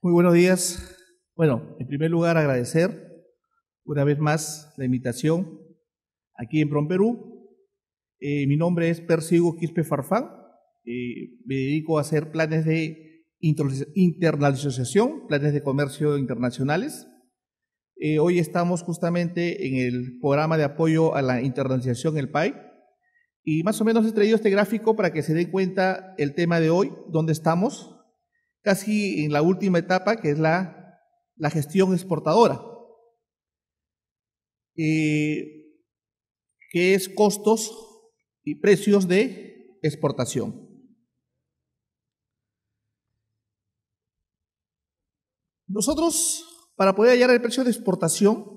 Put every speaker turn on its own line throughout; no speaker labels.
Muy buenos días. Bueno, en primer lugar agradecer una vez más la invitación aquí en PROMPerú. Mi nombre es Persigo Quispe Farfán. Me dedico a hacer planes de internacionalización, planes de comercio internacionales. Hoy estamos justamente en el programa de apoyo a la internacionalización, el PAI, y más o menos he traído este gráfico para que se den cuenta el tema de hoy, donde estamos, casi en la última etapa, que es la gestión exportadora, que es costos y precios de exportación. Nosotros, para poder hallar el precio de exportación,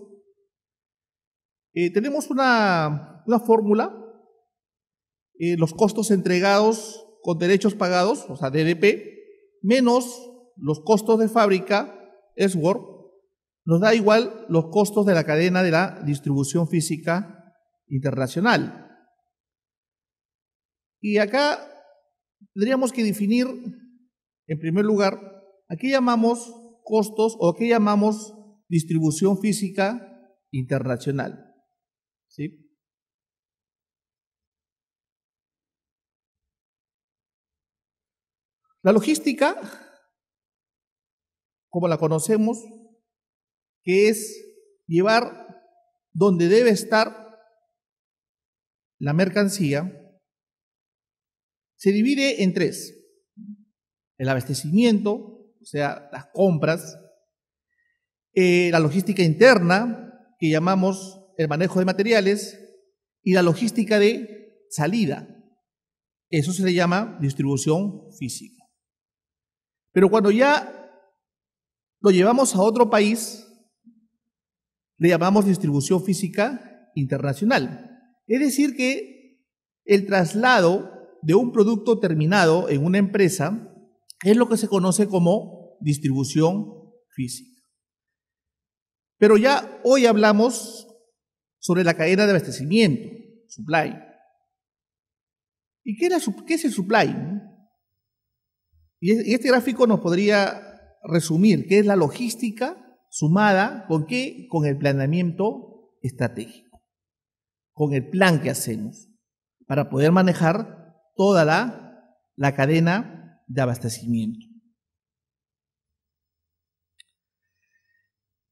tenemos una fórmula, los costos entregados con derechos pagados, o sea, DDP, menos los costos de fábrica, SWOR, nos da igual los costos de la cadena de la distribución física internacional. Y acá tendríamos que definir, en primer lugar, ¿a qué llamamos costos o a qué llamamos distribución física internacional? ¿Sí? La logística, como la conocemos, que es llevar donde debe estar la mercancía, se divide en tres: el abastecimiento, o sea, las compras, la logística interna, que llamamos el manejo de materiales, y la logística de salida. Eso se le llama distribución física. Pero cuando ya lo llevamos a otro país, le llamamos distribución física internacional. Es decir, que el traslado de un producto terminado en una empresa es lo que se conoce como distribución física. Pero ya hoy hablamos sobre la cadena de abastecimiento, supply. ¿Y qué es el supply? Y este gráfico nos podría resumir qué es la logística sumada ¿con qué? Con el planeamiento estratégico, con el plan que hacemos para poder manejar toda la cadena de abastecimiento.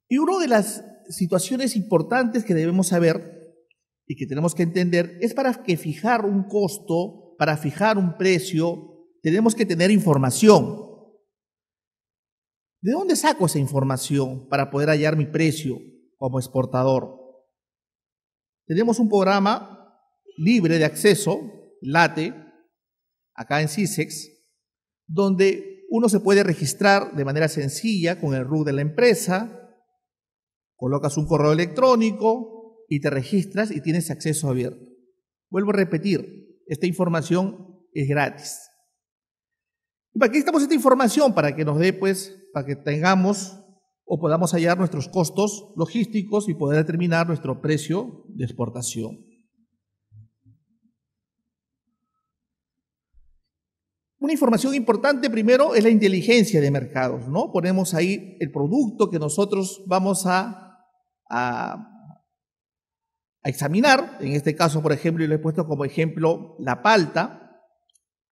Y una de las situaciones importantes que debemos saber y que tenemos que entender es para que fijar un costo, para fijar un precio, tenemos que tener información. ¿De dónde saco esa información para poder hallar mi precio como exportador? Tenemos un programa libre de acceso, LATE, acá en CISEX, donde uno se puede registrar de manera sencilla con el RUC de la empresa, colocas un correo electrónico y te registras y tienes acceso abierto. Vuelvo a repetir, esta información es gratis. ¿Para qué necesitamos esta información? Para que nos dé, para que tengamos o podamos hallar nuestros costos logísticos y poder determinar nuestro precio de exportación. Una información importante primero es la inteligencia de mercados, ¿no? Ponemos ahí el producto que nosotros vamos a examinar. En este caso, por ejemplo, yo le he puesto como ejemplo la palta,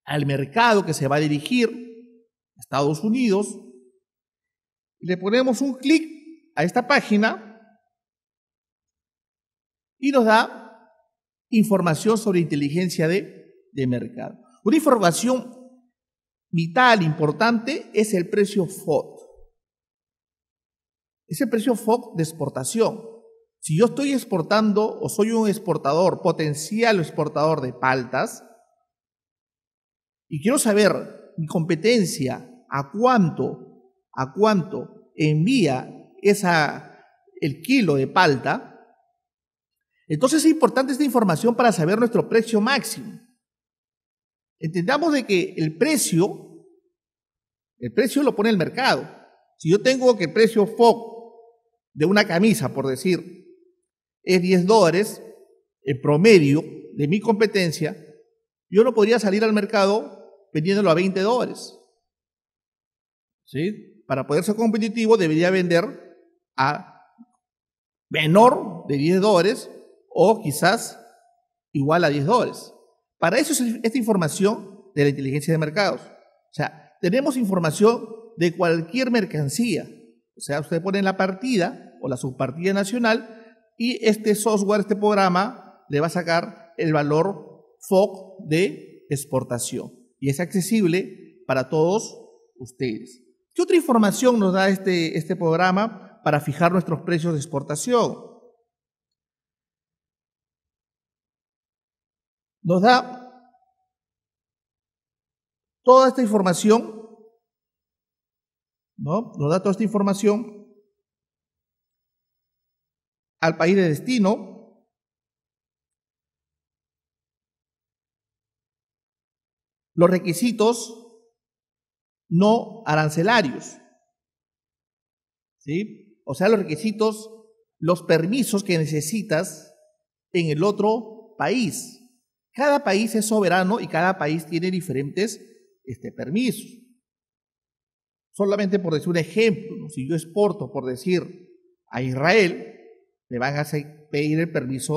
al mercado que se va a dirigir, Estados Unidos. Le ponemos un clic a esta página y nos da información sobre inteligencia de mercado. Una información vital, importante, es el precio FOB. Es el precio FOB de exportación. Si yo estoy exportando o soy un exportador, potencial exportador de paltas, y quiero saber mi competencia a cuánto envía el kilo de palta, entonces es importante esta información para saber nuestro precio máximo. Entendamos de que el precio lo pone el mercado. Si yo tengo que el precio FOB de una camisa, por decir, es $10, el promedio de mi competencia, yo no podría salir al mercado vendiéndolo a $20. ¿Sí? para poder ser competitivo debería vender a menor de $10 o quizás igual a $10. Para eso es esta información de la inteligencia de mercados. O sea, tenemos información de cualquier mercancía. O sea, usted pone la partida o la subpartida nacional y este software, este programa, le va a sacar el valor FOB de exportación. Y es accesible para todos ustedes. ¿Qué otra información nos da este programa para fijar nuestros precios de exportación? Nos da toda esta información, ¿no? Nos da toda esta información al país de destino, los requisitos no arancelarios, ¿sí? O sea, los requisitos, los permisos que necesitas en el otro país. Cada país es soberano y cada país tiene diferentes permisos. Solamente por decir un ejemplo, ¿no? Si yo exporto, por decir, a Israel, me van a pedir el permiso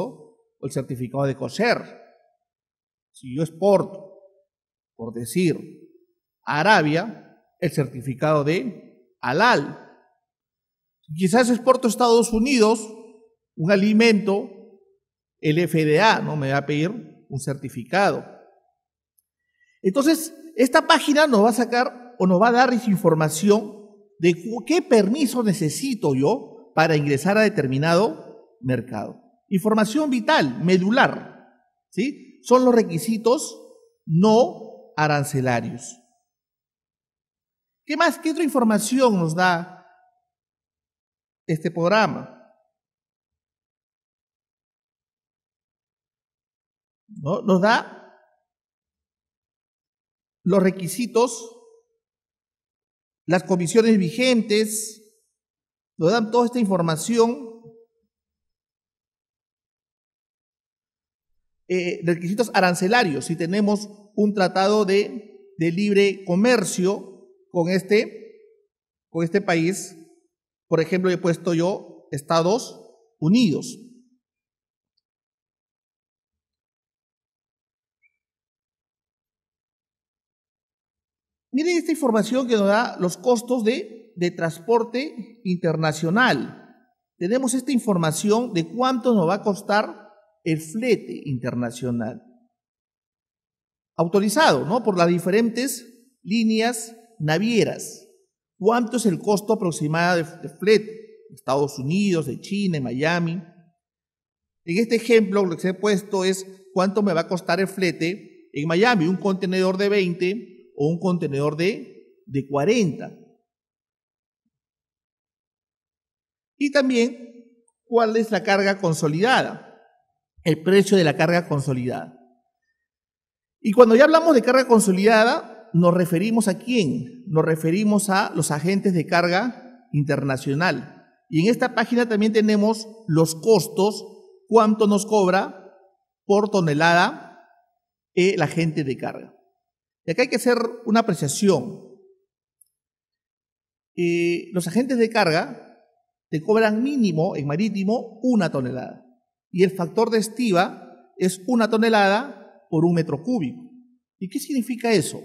o el certificado de kosher. Si yo exporto, por decir, a Arabia, el certificado de halal. Quizás exporto a Estados Unidos un alimento, el FDA, ¿no? Me va a pedir un certificado. Entonces, esta página nos va a sacar o nos va a dar información de qué permiso necesito yo para ingresar a determinado mercado. Información vital, medular, ¿sí? Son los requisitos no arancelarios. ¿Qué más? ¿Qué otra información nos da este programa? ¿No? Nos da los requisitos, las comisiones vigentes, nos dan toda esta información, requisitos arancelarios, si tenemos un tratado de libre comercio con este país, por ejemplo, he puesto yo Estados Unidos. Miren esta información que nos da los costos de transporte internacional. Tenemos esta información de cuánto nos va a costar el flete internacional. Autorizado, ¿no? Por las diferentes líneas navieras. ¿Cuánto es el costo aproximado de flete? De Estados Unidos, de China, de Miami. En este ejemplo, lo que se ha puesto es cuánto me va a costar el flete en Miami, un contenedor de 20 o un contenedor de 40. Y también, ¿cuál es la carga consolidada? El precio de la carga consolidada. Y cuando ya hablamos de carga consolidada, ¿nos referimos a quién? Nos referimos a los agentes de carga internacional. Y en esta página también tenemos los costos, cuánto nos cobra por tonelada el agente de carga. Y acá hay que hacer una apreciación. Los agentes de carga te cobran mínimo en marítimo 1 tonelada. Y el factor de estiba es 1 tonelada por 1 metro cúbico. ¿Y qué significa eso?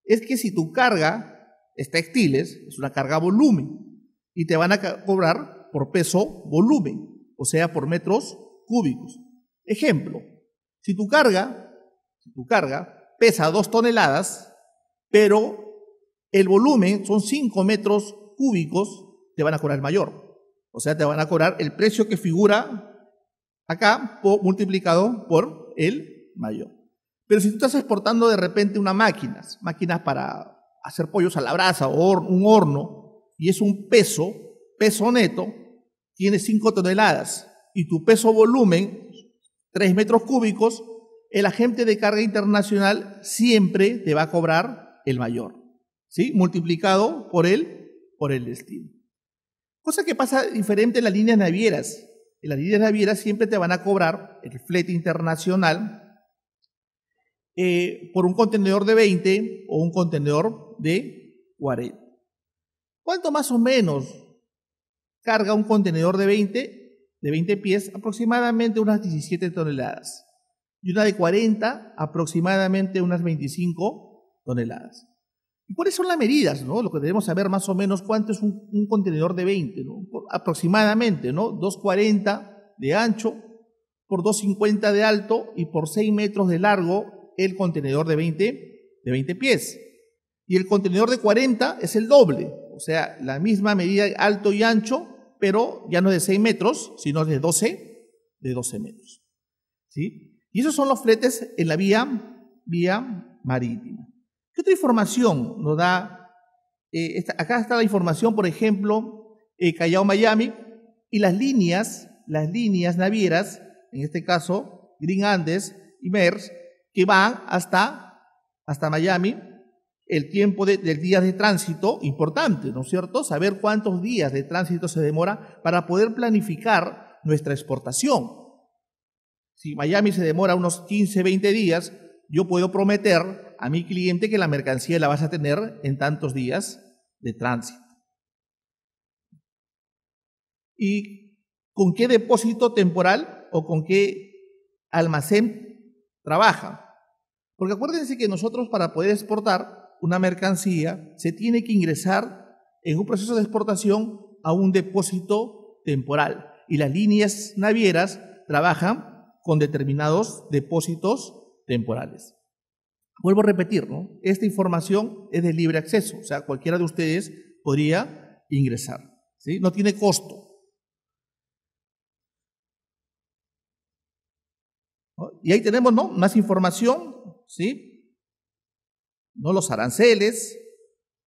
Es que si tu carga es textiles, es una carga volumen. Y te van a cobrar por peso volumen, o sea, por metros cúbicos. Ejemplo, si tu carga pesa 2 toneladas, pero el volumen son 5 metros cúbicos, te van a cobrar mayor. O sea, te van a cobrar el precio que figura acá multiplicado por el mayor. Pero si tú estás exportando de repente unas máquinas para hacer pollos a la brasa o un horno, y es un peso neto, tiene 5 toneladas, y tu peso volumen, 3 metros cúbicos, el agente de carga internacional siempre te va a cobrar el mayor, ¿sí? Multiplicado por el destino. Cosa que pasa diferente en las líneas navieras. En las líneas navieras siempre te van a cobrar el flete internacional por un contenedor de 20 o un contenedor de 40. ¿Cuánto más o menos carga un contenedor de 20 pies? Aproximadamente unas 17 toneladas. Y una de 40, aproximadamente unas 25 toneladas. ¿Y cuáles son las medidas, no? Lo que debemos saber más o menos cuánto es un contenedor de 20, ¿no? Aproximadamente, ¿no? 2,40 de ancho por 2,50 de alto y por 6 metros de largo el contenedor de 20 pies. Y el contenedor de 40 es el doble, o sea, la misma medida alto y ancho, pero ya no es de 6 metros, sino de 12 metros. ¿Sí? Y esos son los fletes en la vía marítima. ¿Qué otra información nos da? Acá está la información, por ejemplo, Callao-Miami y las líneas navieras, en este caso Green Andes y Maersk, que van hasta Miami. El tiempo del día de tránsito, importante, ¿no es cierto? Saber cuántos días de tránsito se demora para poder planificar nuestra exportación. Si Miami se demora unos 15, 20 días, yo puedo prometer a mi cliente que la mercancía la vas a tener en tantos días de tránsito. ¿Y con qué depósito temporal o con qué almacén trabaja? Porque acuérdense que nosotros, para poder exportar una mercancía, se tiene que ingresar en un proceso de exportación a un depósito temporal. Y las líneas navieras trabajan con determinados depósitos temporales. Vuelvo a repetir, ¿no? Esta información es de libre acceso, o sea, cualquiera de ustedes podría ingresar, ¿sí? No tiene costo. ¿No? Y ahí tenemos, ¿no?, más información, ¿sí? ¿No? Los aranceles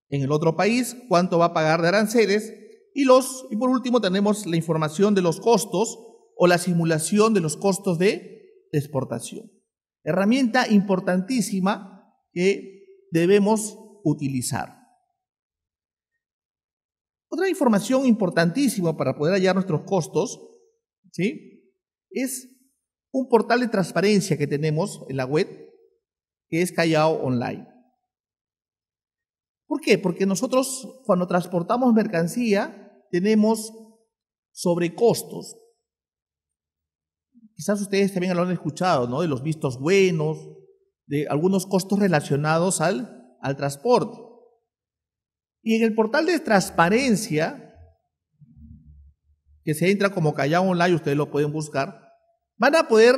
en el otro país, cuánto va a pagar de aranceles, y por último tenemos la información de los costos o la simulación de los costos de exportación. Herramienta importantísima que debemos utilizar. Otra información importantísima para poder hallar nuestros costos, ¿sí?, es un portal de transparencia que tenemos en la web, que es Callao Online. ¿Por qué? Porque nosotros, cuando transportamos mercancía, tenemos sobrecostos. Quizás ustedes también lo han escuchado, ¿no?, de los vistos buenos, de algunos costos relacionados al transporte. Y en el portal de transparencia, que se entra como Callao Online, ustedes lo pueden buscar, van a poder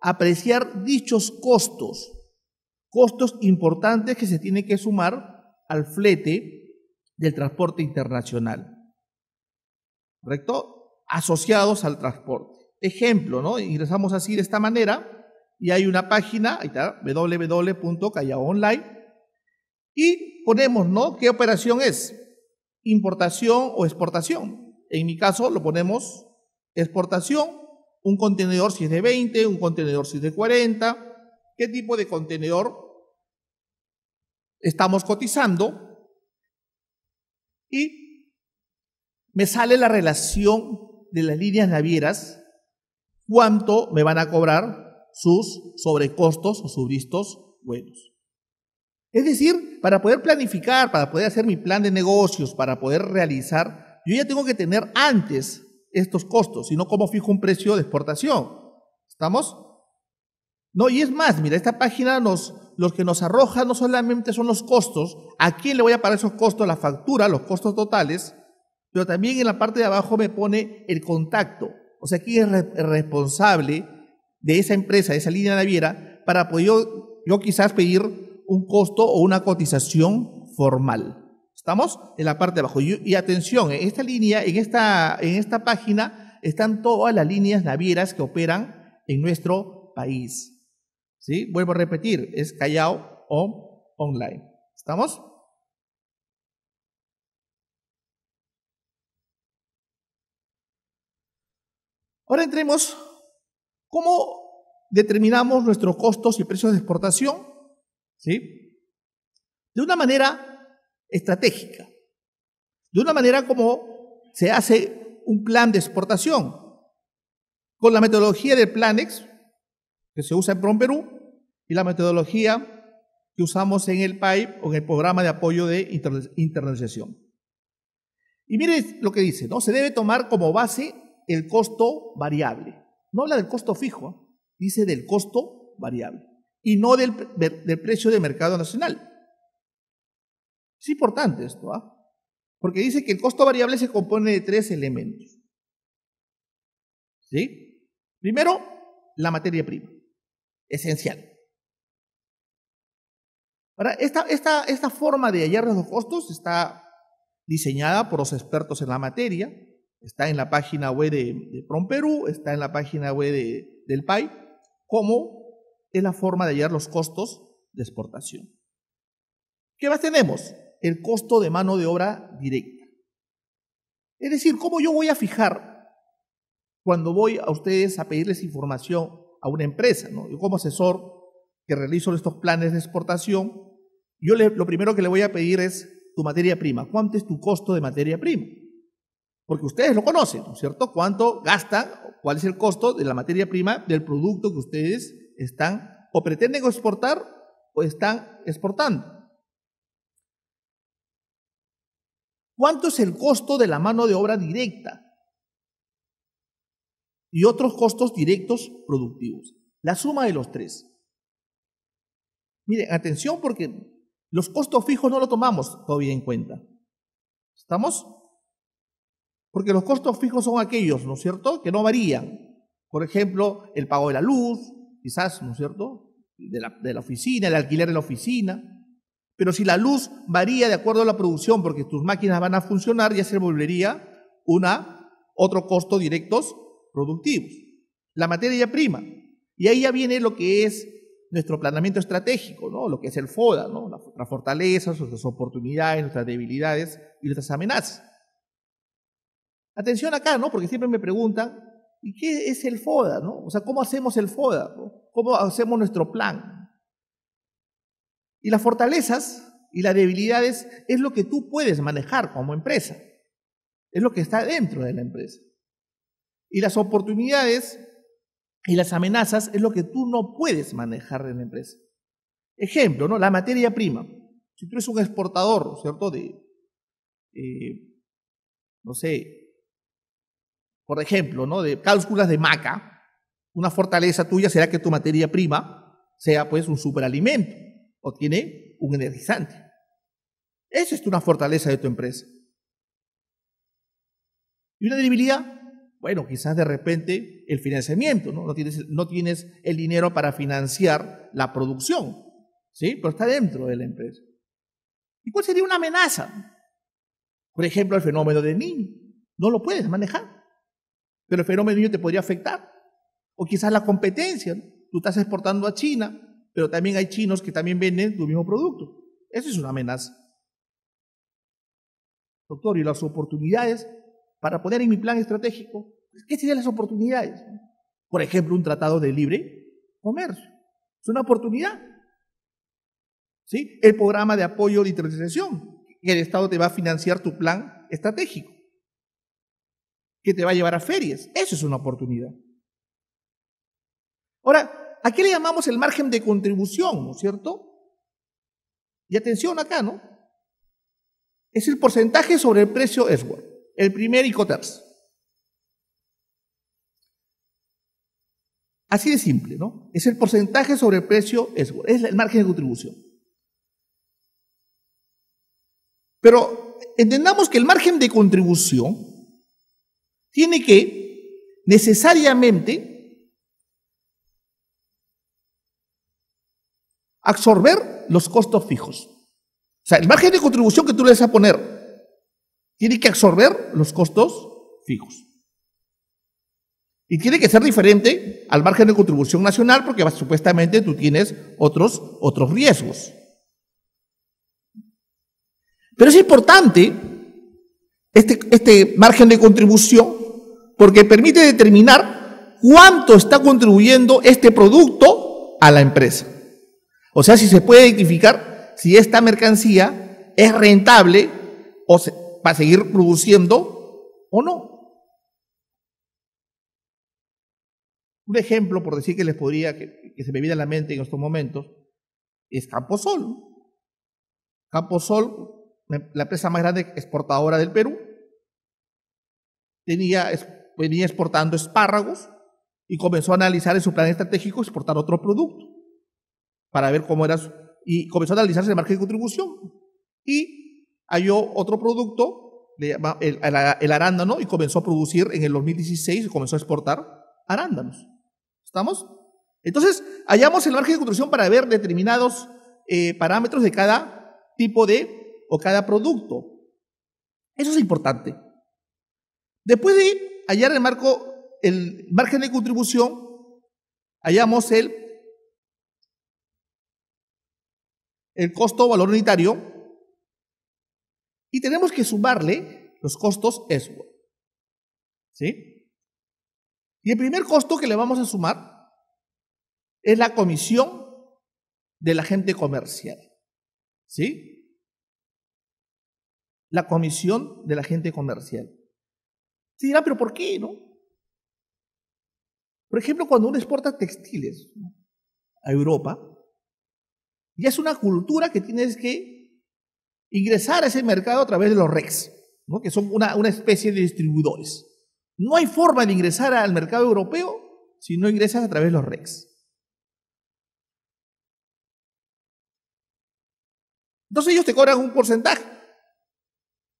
apreciar dichos costos importantes que se tienen que sumar al flete del transporte internacional, ¿correcto?, asociados al transporte. Ejemplo, ¿no? Ingresamos así de esta manera y hay una página, ahí está, www.callaoonline, y ponemos, ¿no?, qué operación es, importación o exportación. En mi caso lo ponemos exportación, un contenedor si es de 20, un contenedor si es de 40, qué tipo de contenedor estamos cotizando, y me sale la relación de las líneas navieras, cuánto me van a cobrar sus sobrecostos o sus vistos buenos. Es decir, para poder planificar, para poder hacer mi plan de negocios, para poder realizar, yo ya tengo que tener antes estos costos, sino cómo fijo un precio de exportación. ¿Estamos? No, y es más, mira, esta página los que nos arroja no solamente son los costos, a quién le voy a pagar esos costos, la factura, los costos totales, pero también en la parte de abajo me pone el contacto. O sea, quién es el responsable de esa empresa, de esa línea naviera, para poder yo quizás pedir un costo o una cotización formal. ¿Estamos? En la parte de abajo. Y atención, en esta línea, en esta página, están todas las líneas navieras que operan en nuestro país. ¿Sí? Vuelvo a repetir, es Callao Online. ¿Estamos? Ahora entremos, ¿cómo determinamos nuestros costos y precios de exportación? ¿Sí? De una manera estratégica, de una manera como se hace un plan de exportación, con la metodología del Planex, que se usa en PROMPERÚ, y la metodología que usamos en el PAIP o en el Programa de Apoyo de Internacionalización. Y mire lo que dice, ¿no? Se debe tomar como base el costo variable. No habla del costo fijo, dice del costo variable y no del precio de mercado nacional. Es importante esto, ¿ah? Porque dice que el costo variable se compone de 3 elementos. ¿Sí? Primero, la materia prima, esencial. Ahora, esta forma de hallar los costos está diseñada por los expertos en la materia, está en la página web de PROMPERÚ, está en la página web del PAI, como es la forma de hallar los costos de exportación. ¿Qué más tenemos? El costo de mano de obra directa. Es decir, ¿cómo yo voy a fijar cuando voy a ustedes a pedirles información a una empresa, ¿no? Yo como asesor que realizo estos planes de exportación, lo primero que le voy a pedir es tu materia prima. ¿Cuánto es tu costo de materia prima? Porque ustedes lo conocen, ¿no es cierto? ¿Cuánto gastan? ¿Cuál es el costo de la materia prima del producto que ustedes están o pretenden exportar o están exportando? ¿Cuánto es el costo de la mano de obra directa? Y otros costos directos productivos. La suma de los 3. Miren, atención porque los costos fijos no lo tomamos todavía en cuenta. ¿Estamos? Porque los costos fijos son aquellos, ¿no es cierto?, que no varían. Por ejemplo, el pago de la luz, quizás, ¿no es cierto?, de la oficina, el alquiler de la oficina. Pero si la luz varía de acuerdo a la producción porque tus máquinas van a funcionar, ya se volvería otro costo directos productivos. La materia prima. Y ahí ya viene lo que es nuestro planeamiento estratégico, ¿no? Lo que es el FODA, ¿no? Nuestras fortalezas, nuestras oportunidades, nuestras debilidades y nuestras amenazas. Atención acá, ¿no? Porque siempre me preguntan, ¿y qué es el FODA, no? O sea, ¿cómo hacemos el FODA, ¿no? ¿Cómo hacemos nuestro plan? Y las fortalezas y las debilidades es lo que tú puedes manejar como empresa. Es lo que está dentro de la empresa. Y las oportunidades y las amenazas es lo que tú no puedes manejar en la empresa. Ejemplo, ¿no? La materia prima. Si tú eres un exportador, ¿cierto? No sé, por ejemplo, ¿no?, de cápsulas de maca, una fortaleza tuya será que tu materia prima sea pues un superalimento o tiene un energizante. Esa es una fortaleza de tu empresa. Y una debilidad, bueno, quizás de repente el financiamiento, ¿no? No tienes el dinero para financiar la producción, ¿sí? Pero está dentro de la empresa. ¿Y cuál sería una amenaza? Por ejemplo, el fenómeno del niño. No lo puedes manejar, pero el fenómeno del niño te podría afectar. O quizás la competencia, ¿no? Tú estás exportando a China, pero también hay chinos que también venden tu mismo producto. Eso es una amenaza. Doctor, ¿y las oportunidades para poner en mi plan estratégico? ¿Qué serían las oportunidades? Por ejemplo, un tratado de libre comercio. Es una oportunidad. ¿Sí? El programa de apoyo de internacionalización, que el Estado te va a financiar tu plan estratégico, que te va a llevar a ferias. Eso es una oportunidad. Ahora, ¿a qué le llamamos el margen de contribución, no es cierto? Y atención acá, ¿no? Es el porcentaje sobre el precio Esward, el primer Incoterms. Así de simple, ¿no? Es el porcentaje sobre el precio Esward, es el margen de contribución. Pero entendamos que el margen de contribución tiene que necesariamente absorber los costos fijos. O sea, el margen de contribución que tú le vas a poner tiene que absorber los costos fijos. Y tiene que ser diferente al margen de contribución nacional porque supuestamente tú tienes otros riesgos. Pero es importante este margen de contribución porque permite determinar cuánto está contribuyendo este producto a la empresa. O sea, si se puede identificar si esta mercancía es rentable o va a seguir produciendo o no. Un ejemplo, por decir que les podría, que se me viene a la mente en estos momentos, es Camposol. Camposol, la empresa más grande exportadora del Perú, venía exportando espárragos y comenzó a analizar en su plan estratégico exportar otro producto para ver cómo era, y comenzó a analizarse el margen de contribución y halló otro producto, el arándano, y comenzó a producir en el 2016, comenzó a exportar arándanos. ¿Estamos? Entonces, hallamos el margen de contribución para ver determinados parámetros de cada tipo o cada producto. Eso es importante. Después de hallar el margen de contribución, hallamos el costo valor unitario y tenemos que sumarle los costos Ellsworth. ¿Sí? Y el primer costo que le vamos a sumar es la comisión del agente comercial. ¿Sí? La comisión del agente comercial. Se dirá, ¿pero por qué, no? Por ejemplo, cuando uno exporta textiles, ¿no?, a Europa, ya es una cultura que tienes que ingresar a ese mercado a través de los RECs, ¿no?, que son una especie de distribuidores. No hay forma de ingresar al mercado europeo si no ingresas a través de los RECs. Entonces ellos te cobran un porcentaje.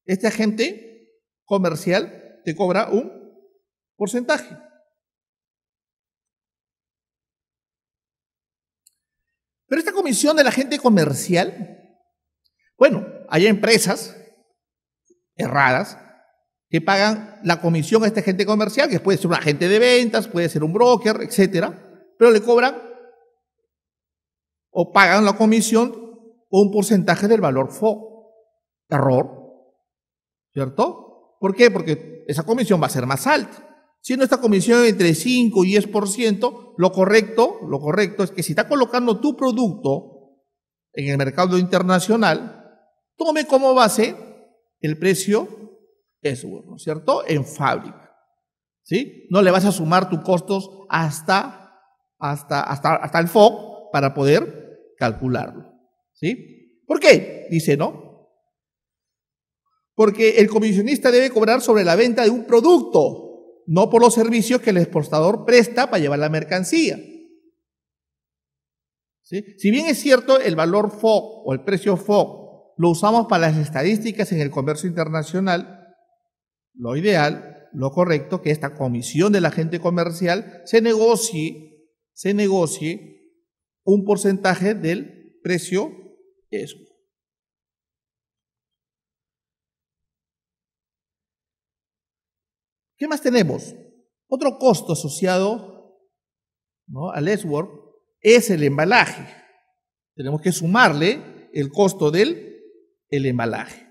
Este agente comercial te cobra un porcentaje. Pero esta comisión del agente comercial, bueno, hay empresas erradas que pagan la comisión a este agente comercial, que puede ser un agente de ventas, puede ser un broker, etcétera, pero le cobran o pagan la comisión o un porcentaje del valor FOB. Error, ¿cierto? ¿Por qué? Porque esa comisión va a ser más alta. Siendo esta comisión entre 5 y 10%, lo correcto es que si está colocando tu producto en el mercado internacional, tome como base el precio Ellsworth, ¿no es cierto?, en fábrica. ¿Sí? No le vas a sumar tus costos hasta el FOB para poder calcularlo. ¿Sí? ¿Por qué? Dice, ¿no? Porque el comisionista debe cobrar sobre la venta de un producto, no por los servicios que el exportador presta para llevar la mercancía. ¿Sí? Si bien es cierto, el valor FOB o el precio FOB lo usamos para las estadísticas en el comercio internacional, lo ideal, lo correcto, que esta comisión del agente comercial se negocie un porcentaje del precio Ellsworth. ¿Qué más tenemos? Otro costo asociado, ¿no?, al Ellsworth es el embalaje. Tenemos que sumarle el costo del embalaje.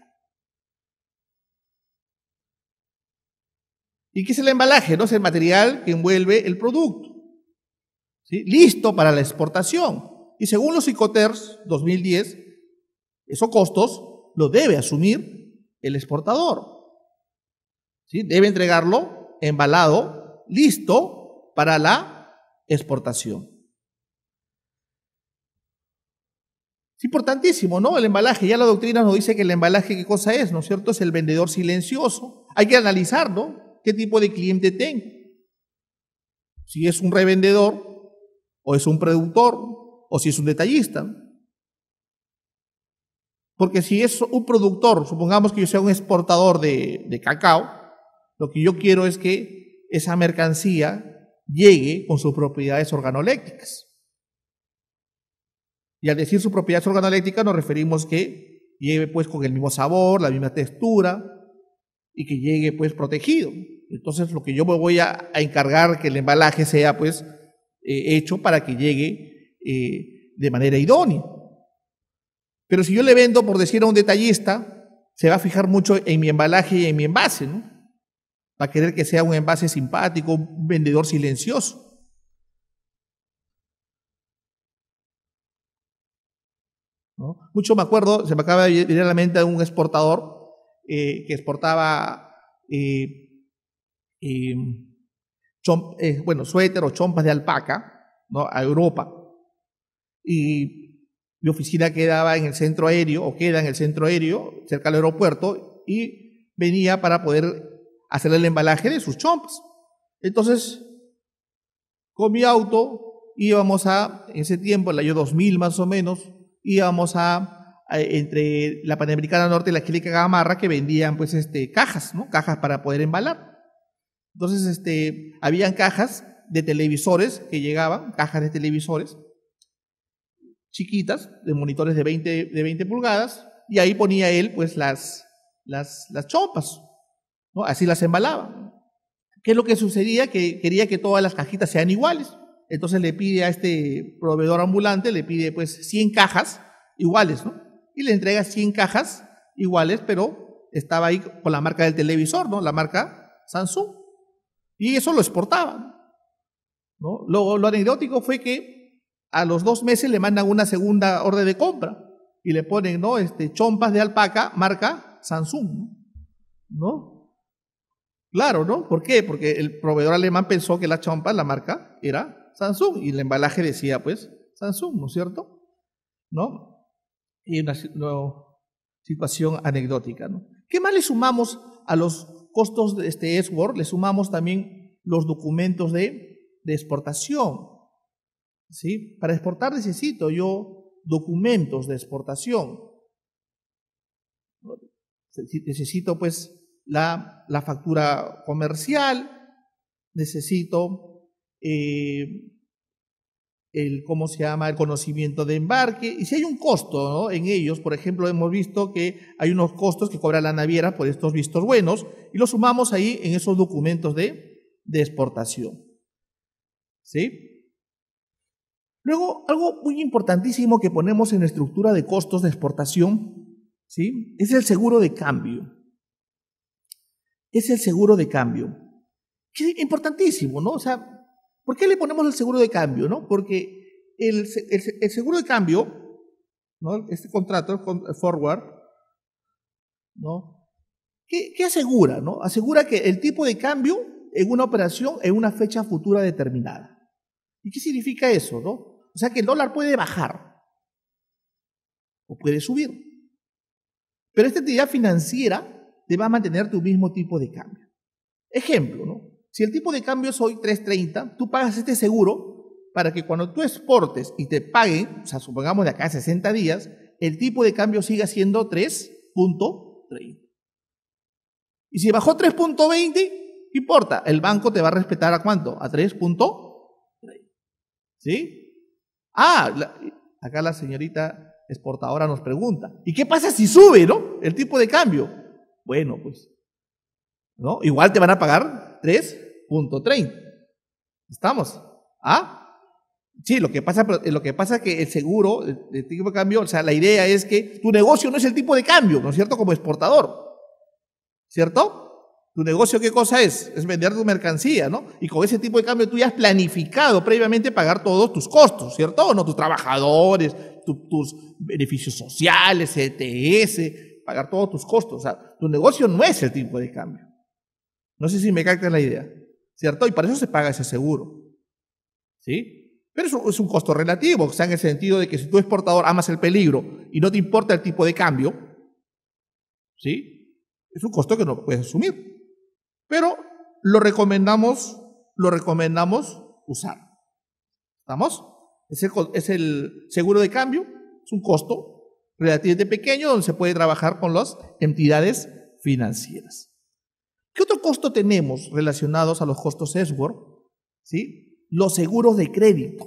¿Y qué es el embalaje? ¿No? Es el material que envuelve el producto, ¿sí?, listo para la exportación. Y según los Incoterms 2010, esos costos los debe asumir el exportador. ¿Sí? Debe entregarlo embalado, listo para la exportación. Es importantísimo, ¿no?, el embalaje. Ya la doctrina nos dice que el embalaje, ¿qué cosa es? ¿No es cierto? Es el vendedor silencioso. Hay que analizar, ¿no?, qué tipo de cliente tengo. Si es un revendedor, o es un productor, o si es un detallista. Porque si es un productor, supongamos que yo sea un exportador de cacao, lo que yo quiero es que esa mercancía llegue con sus propiedades organolépticas. Y al decir sus propiedades organolépticas nos referimos que llegue pues con el mismo sabor, la misma textura y que llegue pues protegido. Entonces lo que yo me voy a encargar que el embalaje sea pues hecho para que llegue de manera idónea. Pero si yo le vendo, por decir, a un detallista, se va a fijar mucho en mi embalaje y en mi envase, ¿no? Va a querer que sea un envase simpático, un vendedor silencioso. ¿No? Mucho me acuerdo, se me acaba de venir a la mente de un exportador que exportaba suéter o chompas de alpaca, ¿no?, a Europa. Y mi oficina quedaba en el centro aéreo, o queda en el centro aéreo, cerca del aeropuerto, y venía para poder hacer el embalaje de sus chompas. Entonces, con mi auto íbamos en ese tiempo, en el año 2000 más o menos, íbamos entre la Panamericana Norte y la Química Gamarra, que vendían pues cajas, ¿no? Cajas para poder embalar. Entonces, habían cajas de televisores que llegaban, cajas de televisores chiquitas, de monitores de 20 pulgadas, y ahí ponía él pues las chompas, ¿no? Así las embalaba. ¿Qué es lo que sucedía? Que quería que todas las cajitas sean iguales. Entonces le pide a este proveedor ambulante, le pide pues 100 cajas iguales, ¿no? Y le entrega 100 cajas iguales, pero estaba ahí con la marca del televisor, ¿no? La marca Samsung. Y eso lo exportaban, ¿no? Lo anecdótico fue que a los 2 meses le mandan una segunda orden de compra y le ponen, ¿no? Chompas de alpaca marca Samsung, ¿no? Claro, ¿no? ¿Por qué? Porque el proveedor alemán pensó que la chompa, la marca, era Samsung y el embalaje decía, pues, Samsung, ¿no es cierto? ¿No? Y una situación anecdótica, ¿no? ¿Qué más le sumamos a los costos de este Earthworks? Le sumamos también los documentos de exportación, ¿sí? Para exportar necesito yo documentos de exportación. Necesito pues la factura comercial, necesito ¿cómo se llama? El conocimiento de embarque. Y si hay un costo, ¿no? En ellos, por ejemplo, hemos visto que hay unos costos que cobra la naviera por estos vistos buenos y los sumamos ahí en esos documentos de exportación. ¿Sí? Luego, algo muy importantísimo que ponemos en la estructura de costos de exportación, ¿sí? Es el seguro de cambio. Es el seguro de cambio. Que es importantísimo, ¿no? O sea, ¿por qué le ponemos el seguro de cambio, no? Porque el seguro de cambio, ¿no? Este contrato, el forward, ¿no? ¿Qué asegura, no? Asegura que el tipo de cambio en una operación en una fecha futura determinada. ¿Y qué significa eso, no? O sea que el dólar puede bajar o puede subir. Pero esta entidad financiera te va a mantener tu mismo tipo de cambio. Ejemplo, ¿no? Si el tipo de cambio es hoy 3.30, tú pagas este seguro para que cuando tú exportes y te paguen, o sea, supongamos de acá a 60 días, el tipo de cambio siga siendo 3.30. Y si bajó 3.20, ¿qué importa? El banco te va a respetar ¿a cuánto? A 3.30. ¿Sí? Acá la señorita exportadora nos pregunta, ¿y qué pasa si sube, no? El tipo de cambio. Bueno, pues, ¿no? Igual te van a pagar 3.30. ¿Estamos? Sí, lo que pasa es que el seguro, el tipo de cambio, o sea, la idea es que tu negocio no es el tipo de cambio, ¿no es cierto? Como exportador, ¿cierto? Tu negocio, ¿qué cosa es? Es vender tu mercancía, ¿no? Y con ese tipo de cambio tú ya has planificado previamente pagar todos tus costos, ¿cierto? ¿No? Tus trabajadores, tus beneficios sociales, ETS, pagar todos tus costos. O sea, tu negocio no es el tipo de cambio. No sé si me captan la idea, ¿cierto? Y para eso se paga ese seguro, ¿sí? Pero eso es un costo relativo, o sea, en el sentido de que si tú exportador amas el peligro y no te importa el tipo de cambio, ¿sí? Es un costo que no puedes asumir. Pero lo recomendamos usar. ¿Estamos? Es el seguro de cambio, es un costo relativamente pequeño donde se puede trabajar con las entidades financieras. ¿Qué otro costo tenemos relacionados a los costos Earthworks? ¿Sí? Los seguros de crédito.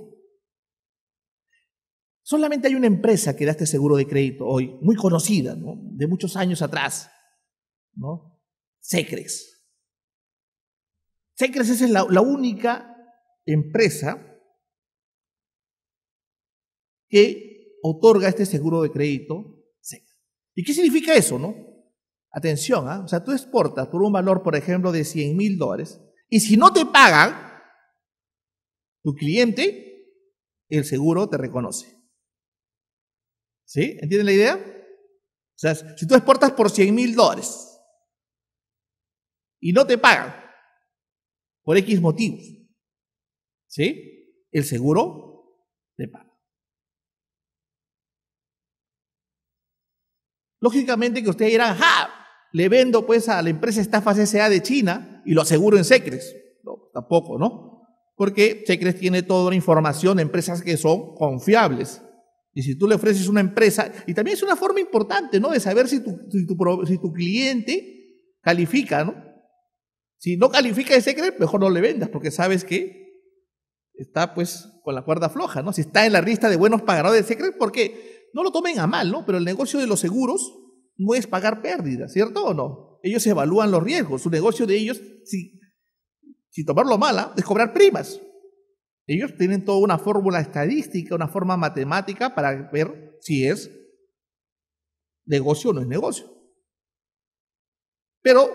Solamente hay una empresa que da este seguro de crédito hoy, muy conocida, ¿no? De muchos años atrás, ¿no? Secrex. Secrex es la única empresa que otorga este seguro de crédito. ¿Y qué significa eso, no? Atención, o sea, tú exportas por un valor, por ejemplo, de $100,000 y si no te pagan, tu cliente, el seguro te reconoce. ¿Sí? ¿Entienden la idea? O sea, si tú exportas por $100,000 y no te pagan por X motivos, ¿sí? El seguro te paga. Lógicamente que ustedes dirán, le vendo pues a la empresa Estafas S.A. de China y lo aseguro en Secres. No, tampoco, ¿no? Porque Secres tiene toda la información de empresas que son confiables. Y si tú le ofreces una empresa, y también es una forma importante, ¿no?, de saber si tu cliente califica, ¿no? Si no califica de Secret, mejor no le vendas, porque sabes que está pues con la cuerda floja, ¿no? Si está en la lista de buenos pagadores de Secret, porque no lo tomen a mal, ¿no? Pero el negocio de los seguros no es pagar pérdidas, ¿cierto o no? Ellos evalúan los riesgos. Su negocio de ellos, si tomarlo mala, es cobrar primas. Ellos tienen toda una fórmula estadística, una forma matemática para ver si es negocio o no es negocio. Pero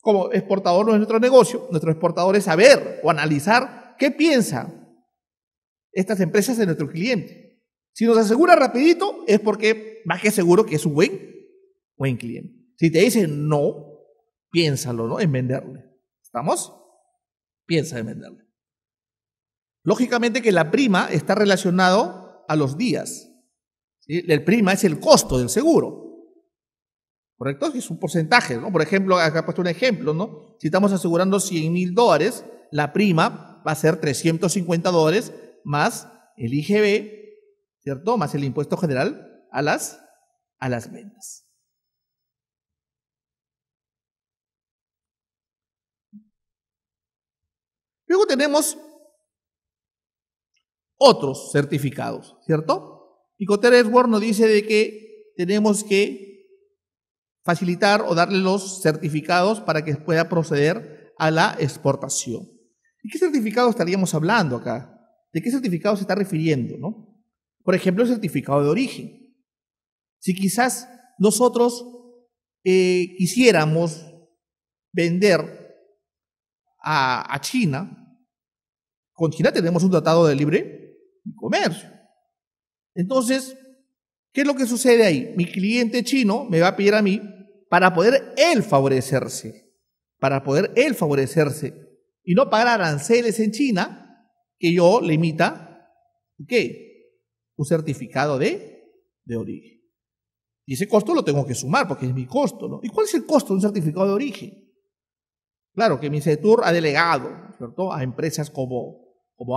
como exportador no es nuestro negocio, nuestro exportador es saber o analizar qué piensan estas empresas de nuestro cliente. Si nos asegura rapidito, es porque más que seguro que es un buen cliente. Si te dicen no, piénsalo, ¿no?, en venderle. ¿Estamos? Piensa en venderle. Lógicamente que la prima está relacionado a los días. ¿Sí? El prima es el costo del seguro. ¿Correcto? Es un porcentaje, ¿no? Por ejemplo, acá he puesto un ejemplo, ¿no? Si estamos asegurando $100,000, la prima va a ser $350 más el IGB, ¿cierto?, más el impuesto general a las ventas. Luego tenemos otros certificados, ¿cierto? Picotter Edward nos dice de que tenemos que facilitar o darle los certificados para que pueda proceder a la exportación. ¿Y qué certificado estaríamos hablando acá? ¿De qué certificado se está refiriendo, no? Por ejemplo, el certificado de origen. Si quizás nosotros quisiéramos vender a China, con China tenemos un tratado de libre comercio. Entonces, ¿qué es lo que sucede ahí? Mi cliente chino me va a pedir a mí para poder él favorecerse y no pagar aranceles en China, que yo le emita, ¿qué?, un certificado de origen. Y ese costo lo tengo que sumar porque es mi costo, ¿no? ¿Y cuál es el costo de un certificado de origen? Claro que Misetur ha delegado, ¿cierto?, a empresas como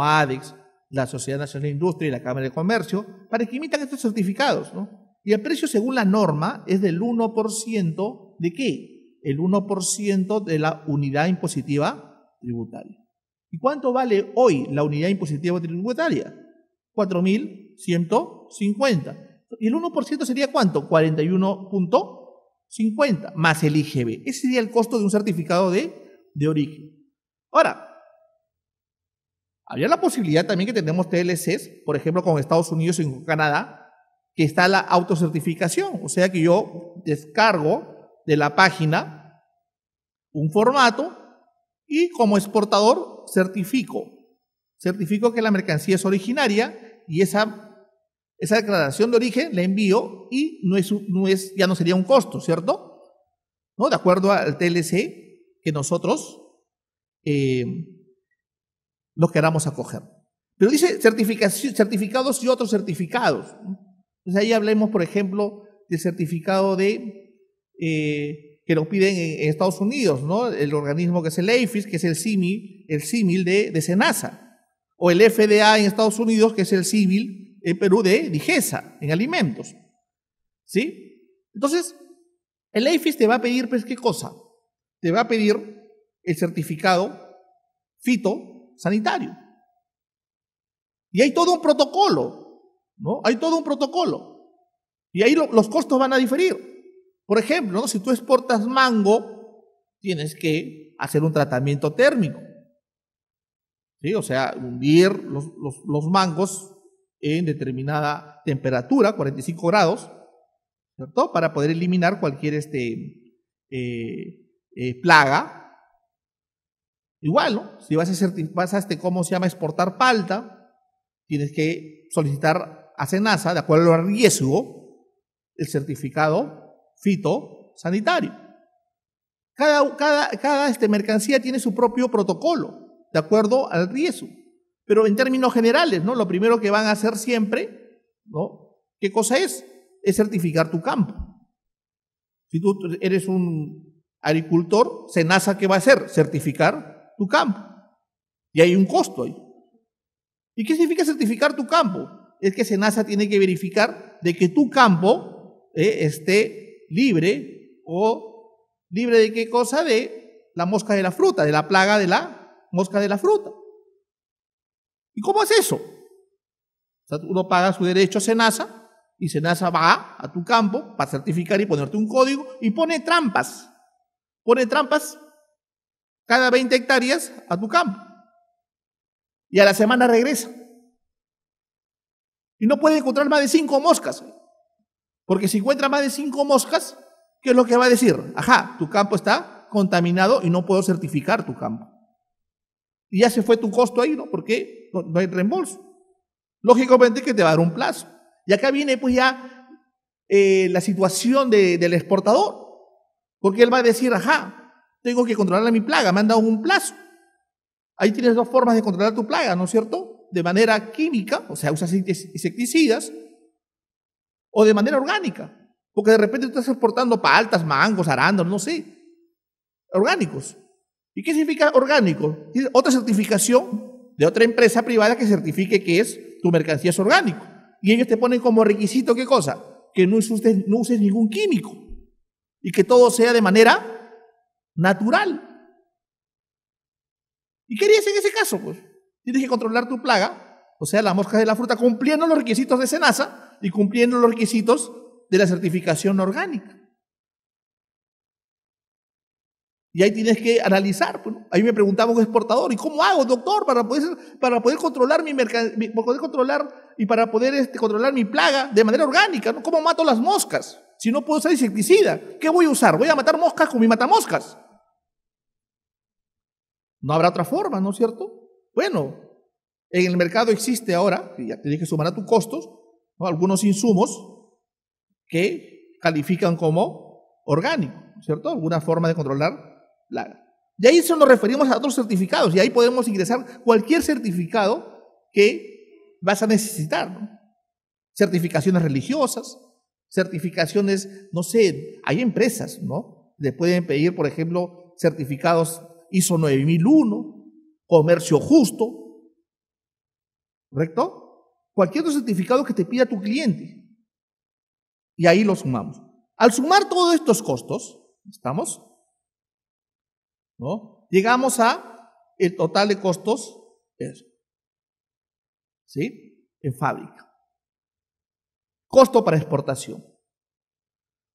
ADEX, la Sociedad Nacional de Industria y la Cámara de Comercio, para que emitan estos certificados, ¿no? Y el precio, según la norma, es del 1% ¿de qué? El 1% de la unidad impositiva tributaria. ¿Y cuánto vale hoy la unidad impositiva tributaria? 4.150. ¿Y el 1% sería cuánto? 41.50 más el IGB. Ese sería el costo de un certificado de origen. Ahora, habría la posibilidad también que tenemos TLCs, por ejemplo, con Estados Unidos y con Canadá, que está la autocertificación. O sea que yo descargo de la página un formato y como exportador certifico que la mercancía es originaria y esa declaración de origen la envío y ya no sería un costo, ¿cierto? ¿No? De acuerdo al TLC que nosotros nos queramos acoger. Pero dice certificados y otros certificados. Entonces ahí hablemos, por ejemplo, del certificado que nos piden en Estados Unidos, ¿no? El organismo que es el APHIS, que es el símil de SENASA. O el FDA en Estados Unidos, que es el símil en Perú de DIGESA, en alimentos. ¿Sí? Entonces, el APHIS te va a pedir, pues, ¿qué cosa? Te va a pedir el certificado fitosanitario. Y hay todo un protocolo, ¿no? Hay todo un protocolo. Y ahí los costos van a diferir. Por ejemplo, ¿no?, si tú exportas mango, tienes que hacer un tratamiento térmico. ¿Sí? O sea, hundir los mangos en determinada temperatura, 45 grados, ¿cierto?, para poder eliminar cualquier plaga. Igual, ¿no? Si vas a ¿cómo se llama?, exportar palta, tienes que solicitar a SENASA, de acuerdo al riesgo, el certificado fitosanitario. Cada mercancía tiene su propio protocolo, de acuerdo al riesgo. Pero en términos generales, ¿no?, lo primero que van a hacer siempre, ¿no?, ¿qué cosa es? Es certificar tu campo. Si tú eres un agricultor, SENASA, ¿qué va a hacer? Certificar tu campo. Y hay un costo ahí. ¿Y qué significa certificar tu campo? Es que SENASA tiene que verificar de que tu campo esté libre, o libre de qué cosa, de la mosca de la fruta, de la plaga de la mosca de la fruta. ¿Y cómo es eso? O sea, uno paga su derecho a SENASA, y SENASA va a tu campo para certificar y ponerte un código, y pone trampas. Pone trampas cada 20 hectáreas a tu campo. Y a la semana regresa. Y no puede encontrar más de 5 moscas. Porque si encuentra más de 5 moscas, ¿qué es lo que va a decir? Ajá, tu campo está contaminado y no puedo certificar tu campo. Y ya se fue tu costo ahí, ¿no? Porque no hay reembolso. Lógicamente que te va a dar un plazo. Y acá viene pues ya la situación del exportador. Porque él va a decir, ajá, tengo que controlar mi plaga, me han dado un plazo. Ahí tienes dos formas de controlar tu plaga, ¿no es cierto? De manera química, o sea, usas insecticidas, o de manera orgánica. Porque de repente tú estás exportando paltas, mangos, arándanos, no sé, orgánicos. ¿Y qué significa orgánico? Tienes otra certificación de otra empresa privada que certifique que tu mercancía es orgánico. Y ellos te ponen como requisito, ¿qué cosa? Que no uses ningún químico. Y que todo sea de manera natural. ¿Y qué harías en ese caso? Pues tienes que controlar tu plaga, o sea, las moscas de la fruta, cumpliendo los requisitos de SENASA y cumpliendo los requisitos de la certificación orgánica. Y ahí tienes que analizar. Pues, ¿no? Ahí me preguntaba un exportador, ¿y cómo hago, doctor, para poder controlar mi mercancía, para poder controlar mi plaga de manera orgánica? ¿No? ¿Cómo mato las moscas? Si no puedo usar insecticida, ¿qué voy a usar? ¿Voy a matar moscas con mi matamoscas? No habrá otra forma, ¿no es cierto? Bueno, en el mercado existe ahora, y ya tienes que sumar a tus costos, ¿no? Algunos insumos que califican como orgánicos, ¿cierto? Alguna forma de controlar plaga. Y ahí nos referimos a otros certificados, y ahí podemos ingresar cualquier certificado que vas a necesitar, ¿no? Certificaciones religiosas, certificaciones, no sé, hay empresas, ¿no? Le pueden pedir, por ejemplo, certificados ISO 9001, comercio justo, ¿correcto? Cualquier otro certificado que te pida tu cliente. Y ahí lo sumamos. Al sumar todos estos costos, ¿estamos? ¿No? Llegamos a el total de costos, ¿sí? En fábrica. Costo para exportación.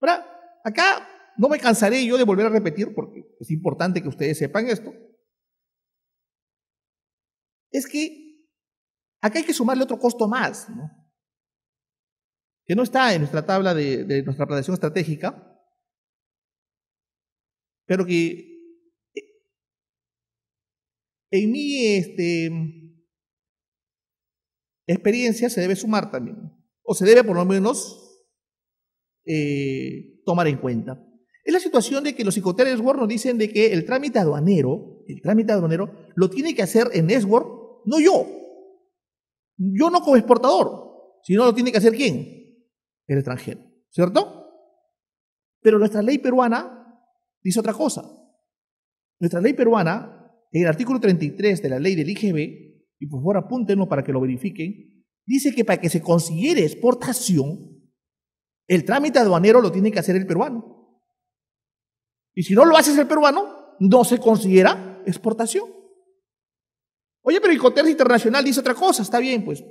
Ahora, acá no me cansaré yo de volver a repetir, porque es importante que ustedes sepan esto. Es que acá hay que sumarle otro costo más, ¿no? Que no está en nuestra tabla de nuestra planeación estratégica, pero que en mi experiencia se debe sumar también, o se debe por lo menos tomar en cuenta. Es la situación de que los Incoterm Network nos dicen de que el trámite aduanero lo tiene que hacer en Network, no yo. Yo no como exportador, sino lo tiene que hacer ¿quién? El extranjero, ¿cierto? Pero nuestra ley peruana dice otra cosa. Nuestra ley peruana, en el artículo 33 de la ley del IGB, y por favor apúntenlo para que lo verifiquen, dice que para que se considere exportación, el trámite aduanero lo tiene que hacer el peruano. Y si no lo hace el peruano, no se considera exportación. Oye, pero Incoterm Internacional dice otra cosa, está bien, pues.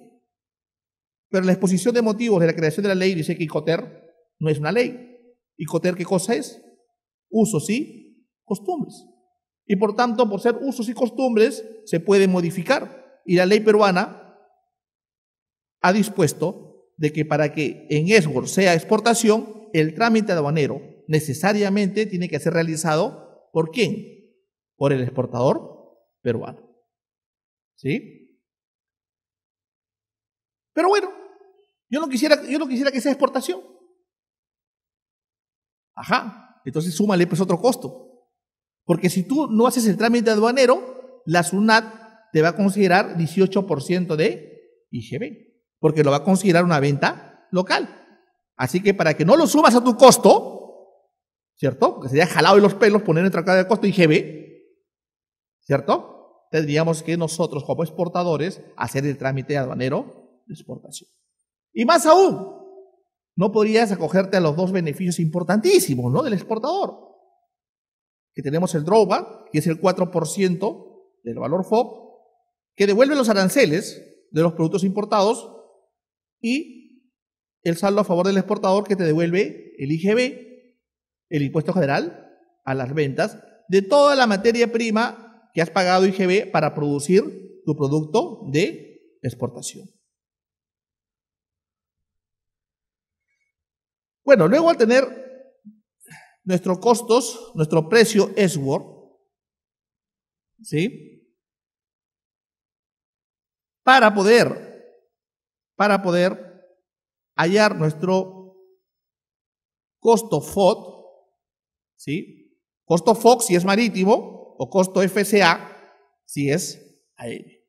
Pero la exposición de motivos de la creación de la ley dice que Incoterm no es una ley. Incoterm, ¿qué cosa es? Usos y costumbres. Y por tanto, por ser usos y costumbres, se puede modificar. Y la ley peruana ha dispuesto de que para que en export sea exportación, el trámite aduanero necesariamente tiene que ser realizado ¿por quién? Por el exportador peruano. ¿Sí? Pero bueno, yo no quisiera que sea exportación. Ajá, entonces súmale pues otro costo. Porque si tú no haces el trámite aduanero, la SUNAT te va a considerar 18% de IGB, porque lo va a considerar una venta local. Así que para que no lo sumas a tu costo, ¿cierto? Porque sería jalado de los pelos poner nuestra carga de costo IGB, ¿cierto? Tendríamos que nosotros como exportadores hacer el trámite aduanero de exportación. Y más aún, no podrías acogerte a los dos beneficios importantísimos, ¿no?, del exportador. Que tenemos el drawback, que es el 4% del valor FOB, que devuelve los aranceles de los productos importados, y el saldo a favor del exportador, que te devuelve el IGB, el impuesto general a las ventas, de toda la materia prima que has pagado IGB para producir tu producto de exportación. Bueno, luego al tener nuestros costos, nuestro precio SWOR, ¿sí?, para poder hallar nuestro costo FOB, ¿sí?, costo FOB si es marítimo o costo FCA si es aéreo.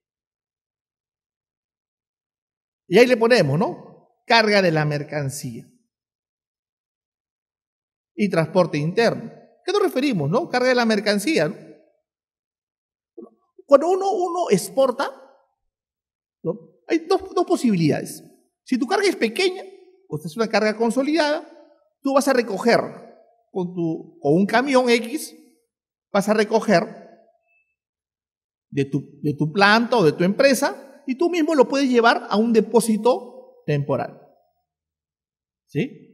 Y ahí le ponemos, ¿no?, carga de la mercancía y transporte interno. ¿Qué nos referimos, no? Carga de la mercancía, ¿no? Cuando uno exporta, ¿no?, hay dos posibilidades. Si tu carga es pequeña, pues es una carga consolidada, tú vas a recoger con un camión X, vas a recoger de tu planta o de tu empresa, y tú mismo lo puedes llevar a un depósito temporal, ¿sí?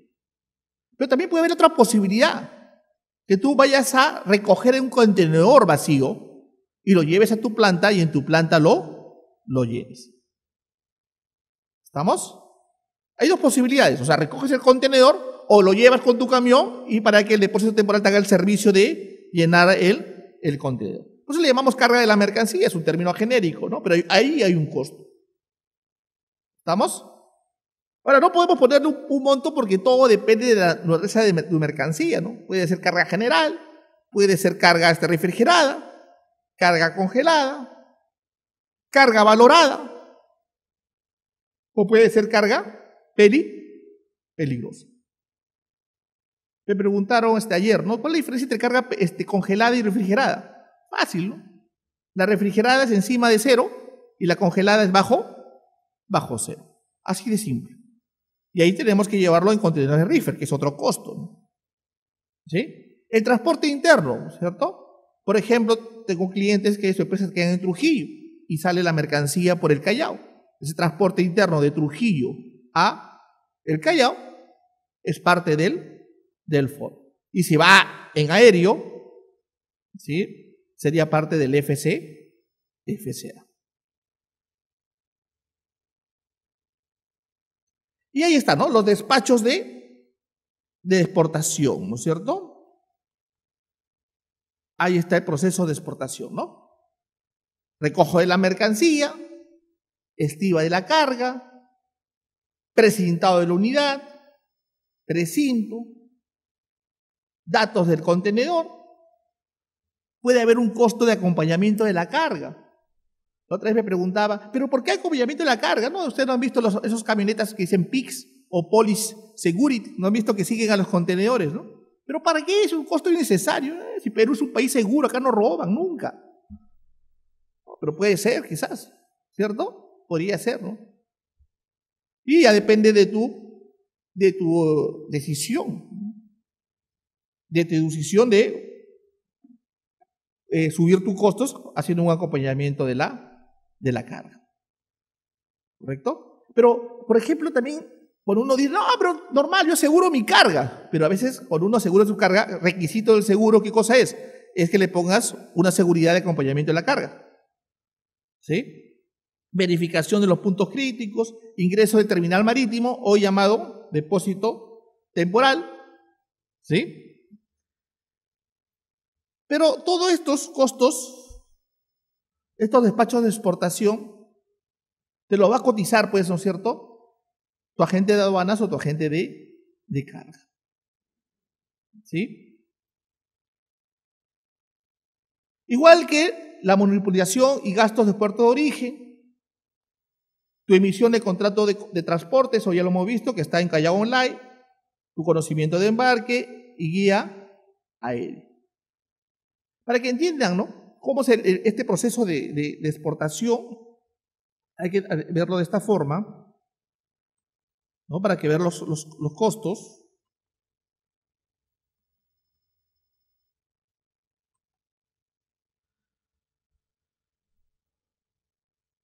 Pero también puede haber otra posibilidad, que tú vayas a recoger en un contenedor vacío y lo lleves a tu planta y en tu planta lo lleves. ¿Estamos? Hay dos posibilidades, o sea, recoges el contenedor o lo llevas con tu camión y para que el depósito temporal te haga el servicio de llenar el contenedor. Por eso le llamamos carga de la mercancía, es un término genérico, ¿no? Pero ahí hay un costo. ¿Estamos? Ahora, no podemos ponerle un monto porque todo depende de la naturaleza de tu mercancía, ¿no? Puede ser carga general, puede ser carga refrigerada, carga congelada, carga valorada, o puede ser carga peligrosa. Me preguntaron ayer, ¿no?, ¿cuál es la diferencia entre carga congelada y refrigerada? Fácil, ¿no? La refrigerada es encima de cero y la congelada es bajo cero. Así de simple. Y ahí tenemos que llevarlo en contenedores de reefer, que es otro costo, ¿no? ¿Sí? El transporte interno, ¿cierto? Por ejemplo, tengo clientes que sus empresas quedan en Trujillo y sale la mercancía por el Callao. Ese transporte interno de Trujillo a el Callao es parte del FOB. Y si va en aéreo, ¿sí?, sería parte del FCA. Y ahí están, ¿no?, los despachos de exportación, ¿no es cierto? Ahí está el proceso de exportación, ¿no? Recojo de la mercancía, estiva de la carga, precintado de la unidad, precinto, datos del contenedor. Puede haber un costo de acompañamiento de la carga. La otra vez me preguntaba, ¿pero por qué acompañamiento de la carga? ¿No? Ustedes no han visto esos camionetas que dicen PIX o Police Security, no han visto que siguen a los contenedores, ¿no? ¿Pero para qué? Es un costo innecesario. Si Perú es un país seguro, acá no roban nunca. Pero puede ser, quizás, ¿cierto? Podría ser, ¿no? Y ya depende de tu decisión, de tu decisión de subir tus costos haciendo un acompañamiento de la carga. ¿Correcto? Pero, por ejemplo, también cuando uno dice, no, pero normal, yo aseguro mi carga. Pero a veces cuando uno asegura su carga, requisito del seguro, ¿qué cosa es? Es que le pongas una seguridad de acompañamiento de la carga. ¿Sí? Verificación de los puntos críticos, ingreso del terminal marítimo, hoy llamado depósito temporal. ¿Sí? Pero todos estos costos, estos despachos de exportación, te lo va a cotizar, pues, ¿no es cierto?, tu agente de aduanas o tu agente de carga. ¿Sí? Igual que la monopolización y gastos de puerto de origen, tu emisión de contrato de transporte, eso ya lo hemos visto, que está en Callao Online, tu conocimiento de embarque y guía aérea. Para que entiendan, ¿no?, cómo es este proceso de exportación, hay que verlo de esta forma, ¿no?, para que vean los costos.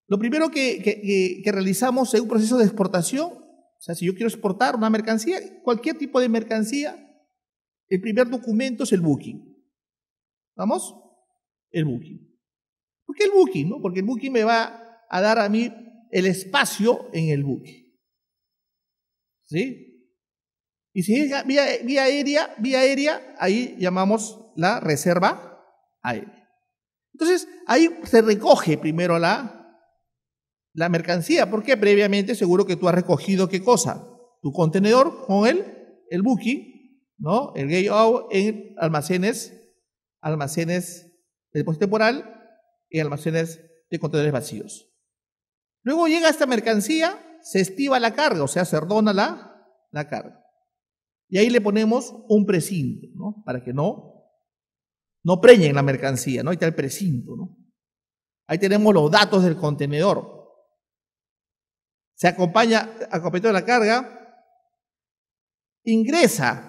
Lo primero que realizamos en un proceso de exportación, o sea, si yo quiero exportar una mercancía, cualquier tipo de mercancía, el primer documento es el booking. ¿Vamos? El booking. ¿Por qué el booking? ¿No? Porque el booking me va a dar a mí el espacio en el booking. ¿Sí? Y si es vía aérea, ahí llamamos la reserva aérea. Entonces, ahí se recoge primero la mercancía, porque previamente seguro que tú has recogido ¿qué cosa? Tu contenedor con el booking, ¿no? El layout en almacenes de depósito temporal y almacenes de contenedores vacíos. Luego llega esta mercancía, se estiva la carga, o sea, se ordona la carga. Y ahí le ponemos un precinto, ¿no?, para que no preñen la mercancía, ¿no? Ahí está el precinto, ¿no? Ahí tenemos los datos del contenedor. Se acompañado de la carga, ingresa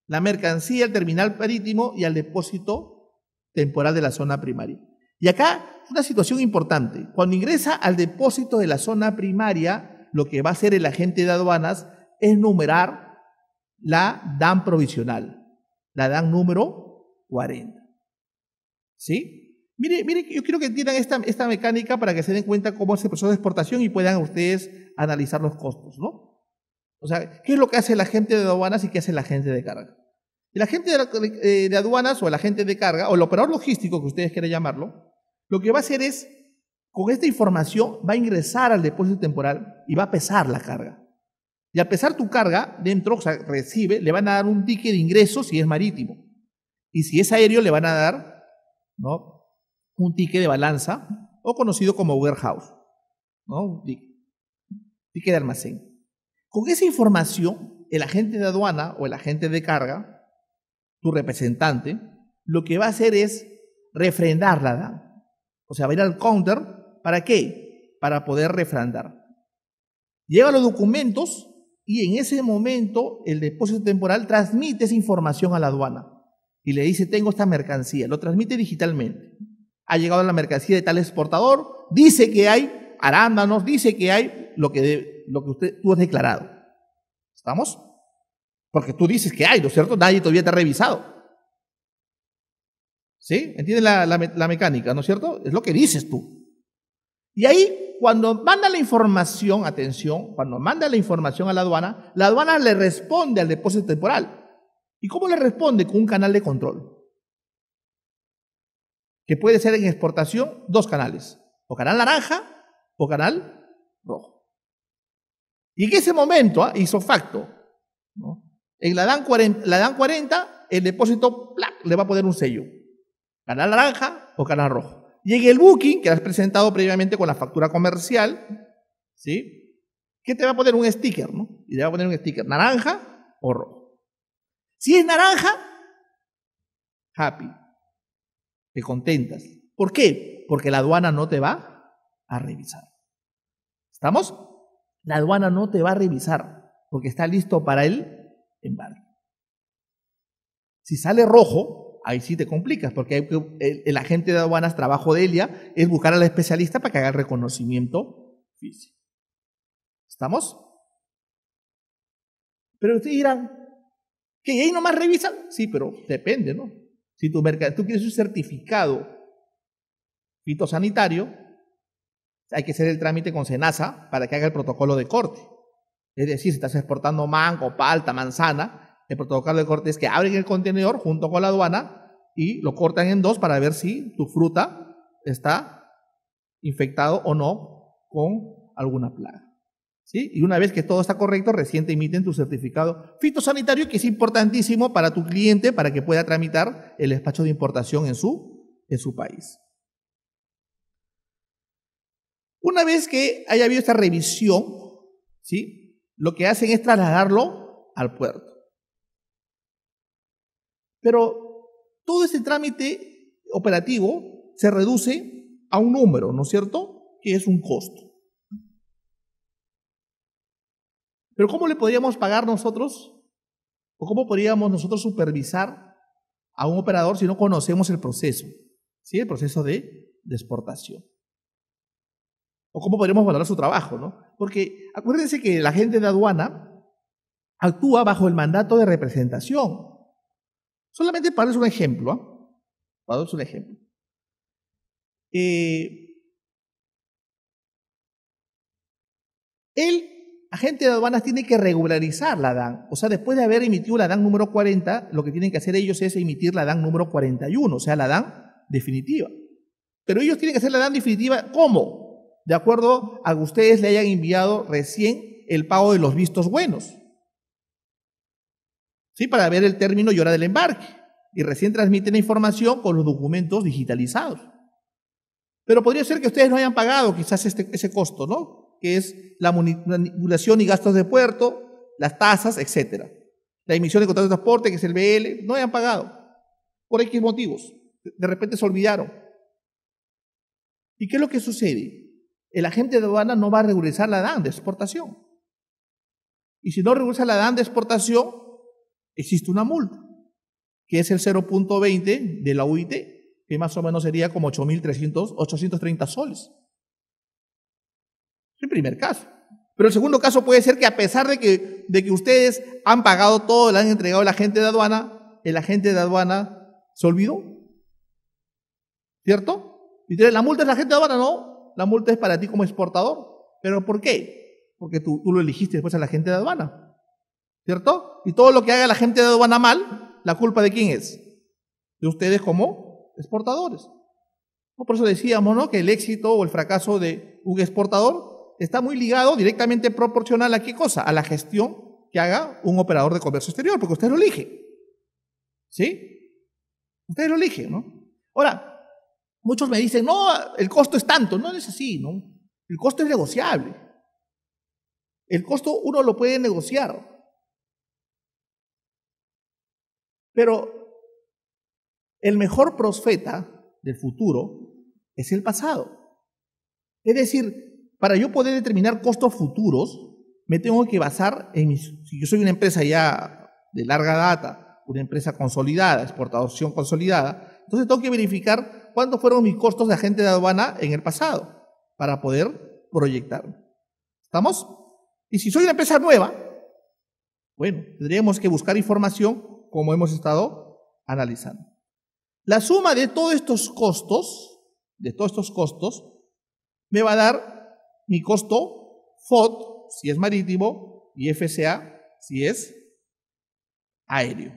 la mercancía al terminal marítimo y al depósito temporal de la zona primaria. Y acá una situación importante. Cuando ingresa al depósito de la zona primaria, lo que va a hacer el agente de aduanas es numerar la DAN provisional, la DAN número 40. ¿Sí? Mire, yo quiero que entiendan esta mecánica para que se den cuenta cómo es el proceso de exportación y puedan ustedes analizar los costos, ¿no? O sea, ¿qué es lo que hace el agente de aduanas y qué hace el agente de carga? El agente de aduanas o el agente de carga, o el operador logístico que ustedes quieran llamarlo, lo que va a hacer es, con esta información, va a ingresar al depósito temporal y va a pesar la carga. Y al pesar tu carga, dentro, o sea, le van a dar un ticket de ingreso si es marítimo. Y si es aéreo, le van a dar, ¿no?, un ticket de balanza, o conocido como warehouse, ¿no?, un ticket de almacén. Con esa información, el agente de aduana o el agente de carga, tu representante, lo que va a hacer es refrendar la DAN. O sea, va a ir al counter, ¿para qué? Para poder refrendar. Lleva los documentos y en ese momento el depósito temporal transmite esa información a la aduana y le dice, tengo esta mercancía, lo transmite digitalmente. Ha llegado la mercancía de tal exportador, dice que hay arándanos, dice que hay lo que tú has declarado. ¿Estamos? Porque tú dices que hay, ¿no es cierto? Nadie todavía te ha revisado. ¿Sí? ¿Entiendes la mecánica, ¿no es cierto? Es lo que dices tú. Y ahí, cuando manda la información, atención, cuando manda la información a la aduana le responde al depósito temporal. ¿Y cómo le responde? Con un canal de control. Que puede ser en exportación 2 canales, o canal naranja o canal rojo. Y en ese momento, hizo facto, ¿no?, en la DAN 40, el depósito le va a poner un sello, canal naranja o canal rojo. Y en el booking, que has presentado previamente con la factura comercial, ¿sí?, ¿qué te va a poner? Un sticker, ¿no? Y le va a poner un sticker, naranja o rojo. Si es naranja, happy. Te contentas. ¿Por qué? Porque la aduana no te va a revisar. ¿Estamos? La aduana no te va a revisar porque está listo para el embarque. Si sale rojo, ahí sí te complicas porque el agente de aduanas, trabajo de Elia, es buscar al especialista para que haga el reconocimiento físico. ¿Estamos? Pero ustedes dirán, ¿que ahí nomás revisan? Sí, pero depende, ¿no? Si tú quieres un certificado fitosanitario, hay que hacer el trámite con SENASA para que haga el protocolo de corte. Es decir, si estás exportando mango, palta, manzana, el protocolo de corte es que abren el contenedor junto con la aduana y lo cortan en 2 para ver si tu fruta está infectado o no con alguna plaga. ¿Sí? Y una vez que todo está correcto, recién te emiten tu certificado fitosanitario, que es importantísimo para tu cliente para que pueda tramitar el despacho de importación en su país. Una vez que haya habido esta revisión, ¿sí?, lo que hacen es trasladarlo al puerto. Pero todo ese trámite operativo se reduce a un número, ¿no es cierto?, que es un costo. Pero ¿cómo le podríamos pagar nosotros? ¿O cómo podríamos nosotros supervisar a un operador si no conocemos el proceso? ¿Sí? El proceso de exportación. ¿O cómo podríamos valorar su trabajo, ¿no? Porque acuérdense que la gente de aduana actúa bajo el mandato de representación. Solamente para darles un ejemplo, ¿eh? Para darles un ejemplo. El agente de aduanas tiene que regularizar la DAN. O sea, después de haber emitido la DAN número 40, lo que tienen que hacer ellos es emitir la DAN número 41, o sea, la DAN definitiva. Pero ellos tienen que hacer la DAN definitiva, ¿cómo? De acuerdo a que ustedes le hayan enviado recién el pago de los vistos buenos. ¿Sí? Para ver el término y hora del embarque. Y recién transmiten la información con los documentos digitalizados. Pero podría ser que ustedes no hayan pagado quizás ese costo, ¿no? Que es la manipulación y gastos de puerto, las tasas, etc. La emisión de contrato de transporte, que es el BL, no hayan pagado. Por X motivos. De repente se olvidaron. ¿Y qué es lo que sucede? El agente de aduana no va a regularizar la DAN de exportación. Y si no regulariza la DAN de exportación, existe una multa, que es el 0.20 de la UIT, que más o menos sería como 830 soles. Es el primer caso. Pero el segundo caso puede ser que a pesar de que ustedes han pagado todo, le han entregado al agente de aduana, el agente de aduana se olvidó. ¿Cierto? Y la multa es la agente de aduana, no. La multa es para ti como exportador. ¿Pero por qué? Porque tú lo elegiste después al agente de aduana. ¿Cierto? Y todo lo que haga la agente de aduana mal, ¿la culpa de quién es? De ustedes como exportadores. Por eso decíamos, ¿no?, que el éxito o el fracaso de un exportador está muy ligado, directamente proporcional a qué cosa, a la gestión que haga un operador de comercio exterior, porque usted lo elige. ¿Sí? Ustedes lo eligen, ¿no? Ahora, muchos me dicen, no, el costo es tanto. No es así, ¿no? El costo es negociable. El costo uno lo puede negociar. Pero el mejor profeta del futuro es el pasado. Es decir, para yo poder determinar costos futuros, me tengo que basar en si yo soy una empresa ya de larga data, una empresa consolidada, exportación consolidada, entonces tengo que verificar cuántos fueron mis costos de agente de aduana en el pasado para poder proyectarme. ¿Estamos? Y si soy una empresa nueva, bueno, tendríamos que buscar información como hemos estado analizando. La suma de todos estos costos, me va a dar mi costo FOT, si es marítimo, y FCA, si es aéreo.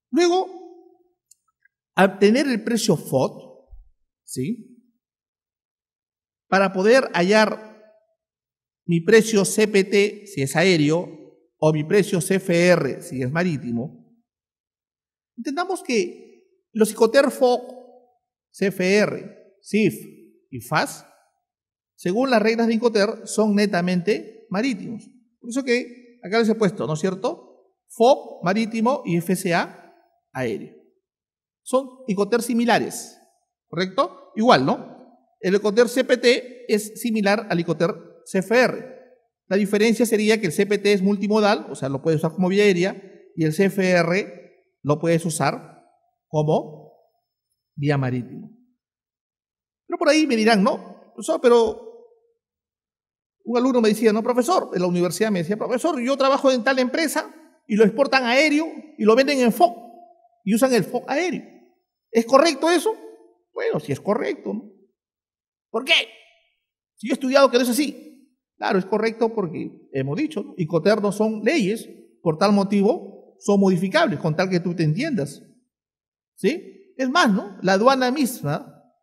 Luego, al obtener el precio FOT, ¿sí?, para poder hallar mi precio CPT, si es aéreo, o mi precio CFR, si es marítimo, entendamos que los Icoter FOC, CFR, CIF y FAS, según las reglas de Icoter, son netamente marítimos. Por eso que acá les he puesto, ¿no es cierto?, FOC marítimo y FCA aéreo. Son Icoter similares, ¿correcto? Igual, ¿no? El Icoter CPT es similar al Icoter CFR. La diferencia sería que el CPT es multimodal, o sea, lo puedes usar como vía aérea, y el CFR lo puedes usar como vía marítimo. Pero por ahí me dirán, no, profesor, pero un alumno me decía, no, profesor, en la universidad me decía, profesor, yo trabajo en tal empresa y lo exportan aéreo y lo venden en FOC y usan el FOC aéreo. ¿Es correcto eso? Bueno, sí es correcto, ¿no? ¿Por qué? Si yo he estudiado que no es así. Claro, es correcto porque hemos dicho, ¿no?, Icoter no son leyes, por tal motivo son modificables, con tal que tú te entiendas. ¿Sí? Es más, ¿no? La aduana misma,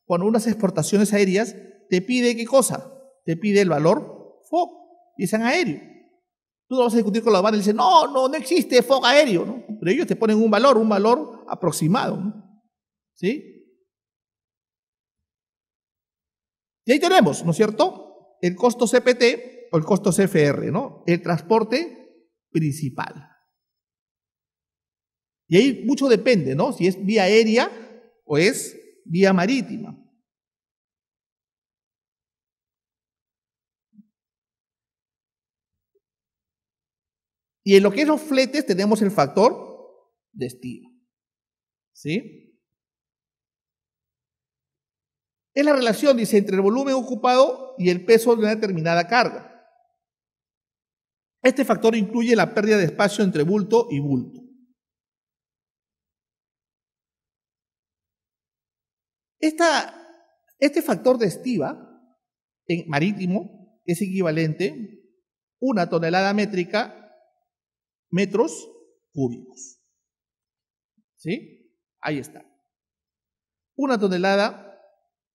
cuando unas exportaciones aéreas, te pide ¿qué cosa? Te pide el valor FOC, y es en aéreo. Tú no vas a discutir con la aduana y dices, no existe FOC aéreo, ¿no? Pero ellos te ponen un valor aproximado, ¿no? ¿Sí? Y ahí tenemos, ¿no es cierto?, el costo CPT o el costo CFR, ¿no? El transporte principal. Y ahí mucho depende, ¿no? Si es vía aérea o es vía marítima. Y en lo que es los fletes tenemos el factor de estiva. ¿Sí? Es la relación, dice, entre el volumen ocupado y el peso de una determinada carga. Este factor incluye la pérdida de espacio entre bulto y bulto. Este factor de estiva en marítimo es equivalente a 1 tonelada métrica metros cúbicos. ¿Sí? Ahí está. 1 tonelada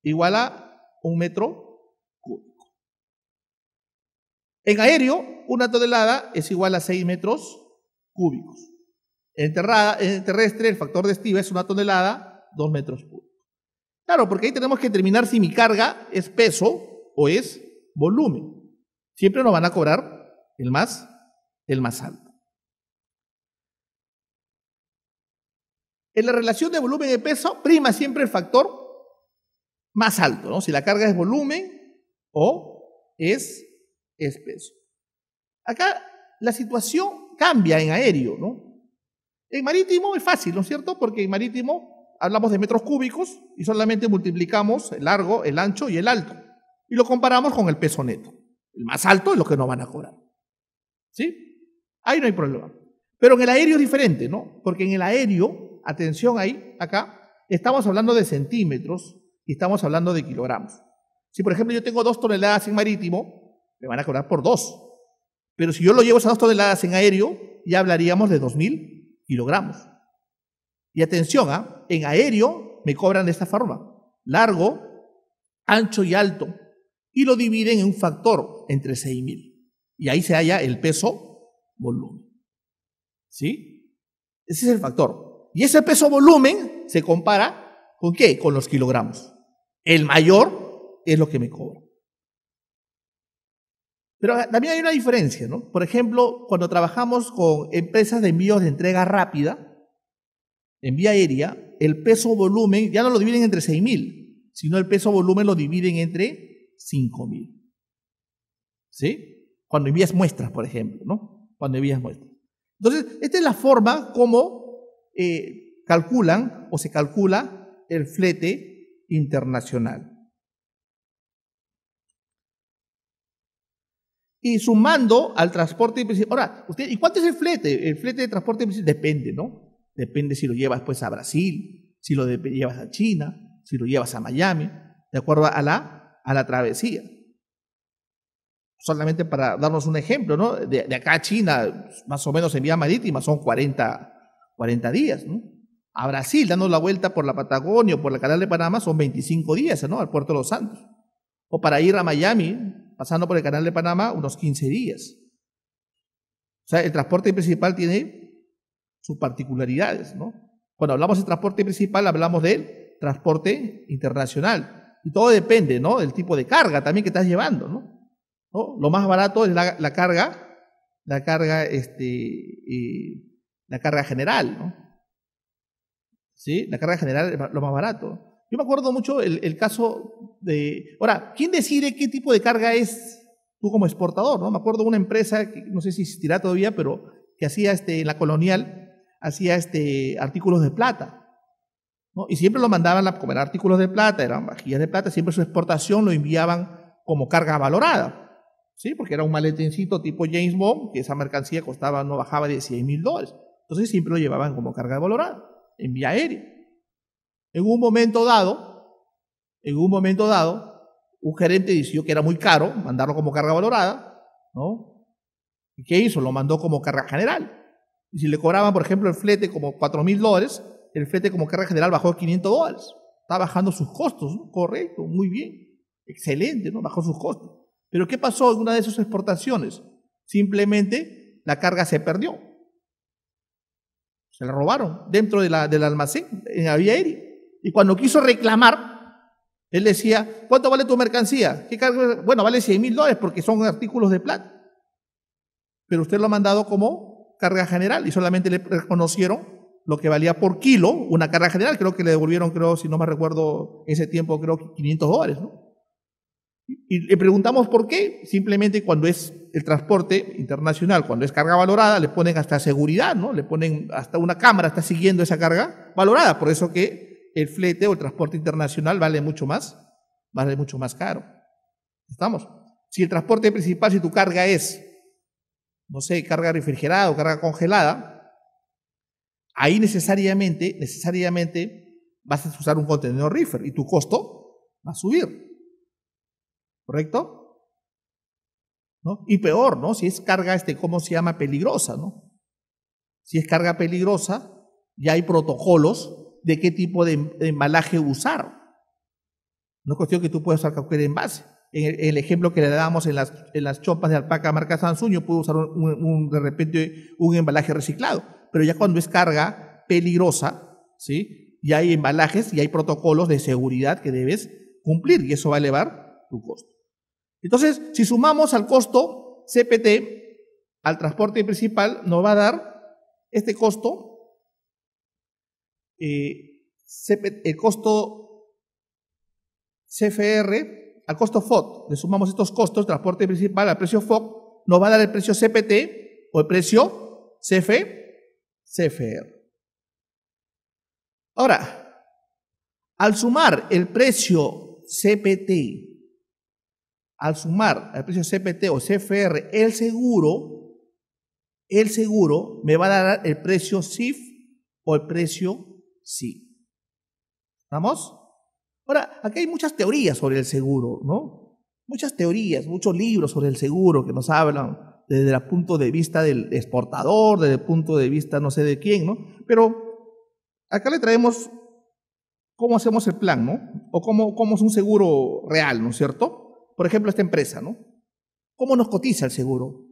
igual a 1 metro cúbico. En aéreo, 1 tonelada es igual a 6 metros cúbicos. En terrestre, el factor de estiva es 1 tonelada, 2 metros cúbicos. Claro, porque ahí tenemos que determinar si mi carga es peso o es volumen. Siempre nos van a cobrar el más alto. En la relación de volumen y peso, prima siempre el factor más alto, ¿no? Si la carga es volumen o es peso. Acá la situación cambia en aéreo, ¿no? En marítimo es fácil, ¿no es cierto? Porque en marítimo hablamos de metros cúbicos y solamente multiplicamos el largo, el ancho y el alto. Y lo comparamos con el peso neto. El más alto es lo que nos van a cobrar. ¿Sí? Ahí no hay problema. Pero en el aéreo es diferente, ¿no? Porque en el aéreo, atención ahí, acá, estamos hablando de centímetros y estamos hablando de kilogramos. Si, por ejemplo, yo tengo 2 toneladas en marítimo, me van a cobrar por 2. Pero si yo lo llevo esas 2 toneladas en aéreo, ya hablaríamos de 2.000 kilogramos. Y atención, en aéreo me cobran de esta forma: largo, ancho y alto. Y lo dividen en un factor entre 6.000. Y ahí se halla el peso-volumen. ¿Sí? Ese es el factor. Y ese peso-volumen se compara ¿con qué? Con los kilogramos. El mayor es lo que me cobra. Pero también hay una diferencia, ¿no? Por ejemplo, cuando trabajamos con empresas de envíos de entrega rápida, en vía aérea, el peso-volumen ya no lo dividen entre 6.000, sino el peso-volumen lo dividen entre 5.000. ¿Sí? Cuando envías muestras, por ejemplo, ¿no? Cuando envías muestras. Entonces, esta es la forma como calculan o se calcula el flete internacional. Y sumando al transporte principal. Ahora, ¿y cuánto es el flete? El flete de transporte principal depende, ¿no? Depende si lo llevas pues a Brasil, si lo llevas a China, si lo llevas a Miami, de acuerdo a la travesía. Solamente para darnos un ejemplo, ¿no? De acá a China, más o menos en vía marítima, son 40 días, ¿no? A Brasil, dando la vuelta por la Patagonia o por el Canal de Panamá, son 25 días, ¿no? Al Puerto de los Santos. O para ir a Miami, pasando por el Canal de Panamá, unos 15 días. O sea, el transporte principal tiene sus particularidades, ¿no? Cuando hablamos de transporte principal, hablamos del transporte internacional. Y todo depende, ¿no? Del tipo de carga también que estás llevando, ¿no? Lo más barato es la carga general, ¿no? ¿Sí? La carga general es lo más barato. Yo me acuerdo mucho el caso de... Ahora, ¿quién decide qué tipo de carga es tú como exportador, ¿no? Me acuerdo de una empresa, que no sé si existirá todavía, pero que hacía en la colonial, hacía artículos de plata, ¿no? Y siempre lo mandaban a comer artículos de plata, eran vajillas de plata, siempre su exportación lo enviaban como carga valorada, ¿sí? Porque era un maletincito tipo James Bond, que esa mercancía costaba, no bajaba de $100.000. Entonces siempre lo llevaban como carga valorada, en vía aérea. En un momento dado, un gerente decidió que era muy caro mandarlo como carga valorada, ¿no? ¿Y qué hizo? Lo mandó como carga general. Y si le cobraban, por ejemplo, el flete como $4.000, el flete como carga general bajó a $500. Está bajando sus costos, ¿no? Correcto, muy bien. Excelente, ¿no? Bajó sus costos. Pero ¿qué pasó en una de sus exportaciones? Simplemente la carga se perdió. Se la robaron dentro del almacén, en la vía aérea. Y cuando quiso reclamar, él decía, ¿cuánto vale tu mercancía? ¿Qué carga? Bueno, vale $100.000 porque son artículos de plata. pero usted lo ha mandado como carga general y solamente le reconocieron lo que valía por kilo una carga general. Creo que le devolvieron, si no me recuerdo, ese tiempo, creo que $500, ¿no? Y le preguntamos por qué. Simplemente cuando es el transporte internacional, cuando es carga valorada, le ponen hasta seguridad, ¿no? Le ponen hasta una cámara, está siguiendo esa carga valorada. Por eso que el flete o el transporte internacional vale mucho más caro. ¿Estamos? Si el transporte principal, si tu carga es, no sé, carga refrigerada o carga congelada, ahí necesariamente vas a usar un contenedor reefer y tu costo va a subir. ¿Correcto? ¿No? Y peor, ¿no? Si es carga, ¿cómo se llama? Peligrosa, ¿no? Si es carga peligrosa, ya hay protocolos de qué tipo de embalaje usar. No es cuestión que tú puedas usar cualquier envase. En el ejemplo que le damos en las chopas de alpaca marca Samsung, yo puedo usar de repente un embalaje reciclado. Pero ya cuando es carga peligrosa, ¿sí? Ya hay embalajes y hay protocolos de seguridad que debes cumplir y eso va a elevar tu costo. Entonces, si sumamos al costo CPT, al transporte principal, nos va a dar este costo, el costo CFR, al costo FOB, le sumamos estos costos, transporte principal al precio FOB, nos va a dar el precio CPT o el precio CFR. Ahora, al sumar el precio CPT, al sumar al precio CPT o CFR, el seguro me va a dar el precio CIF o el precio CIF. ¿Estamos? Ahora, aquí hay muchas teorías sobre el seguro, ¿no? Muchas teorías, muchos libros sobre el seguro que nos hablan desde el punto de vista del exportador, desde el punto de vista no sé de quién, ¿no? Pero acá le traemos cómo hacemos el plan, ¿no? O cómo es un seguro real, ¿no es cierto? Por ejemplo, esta empresa, ¿no? ¿Cómo nos cotiza el seguro?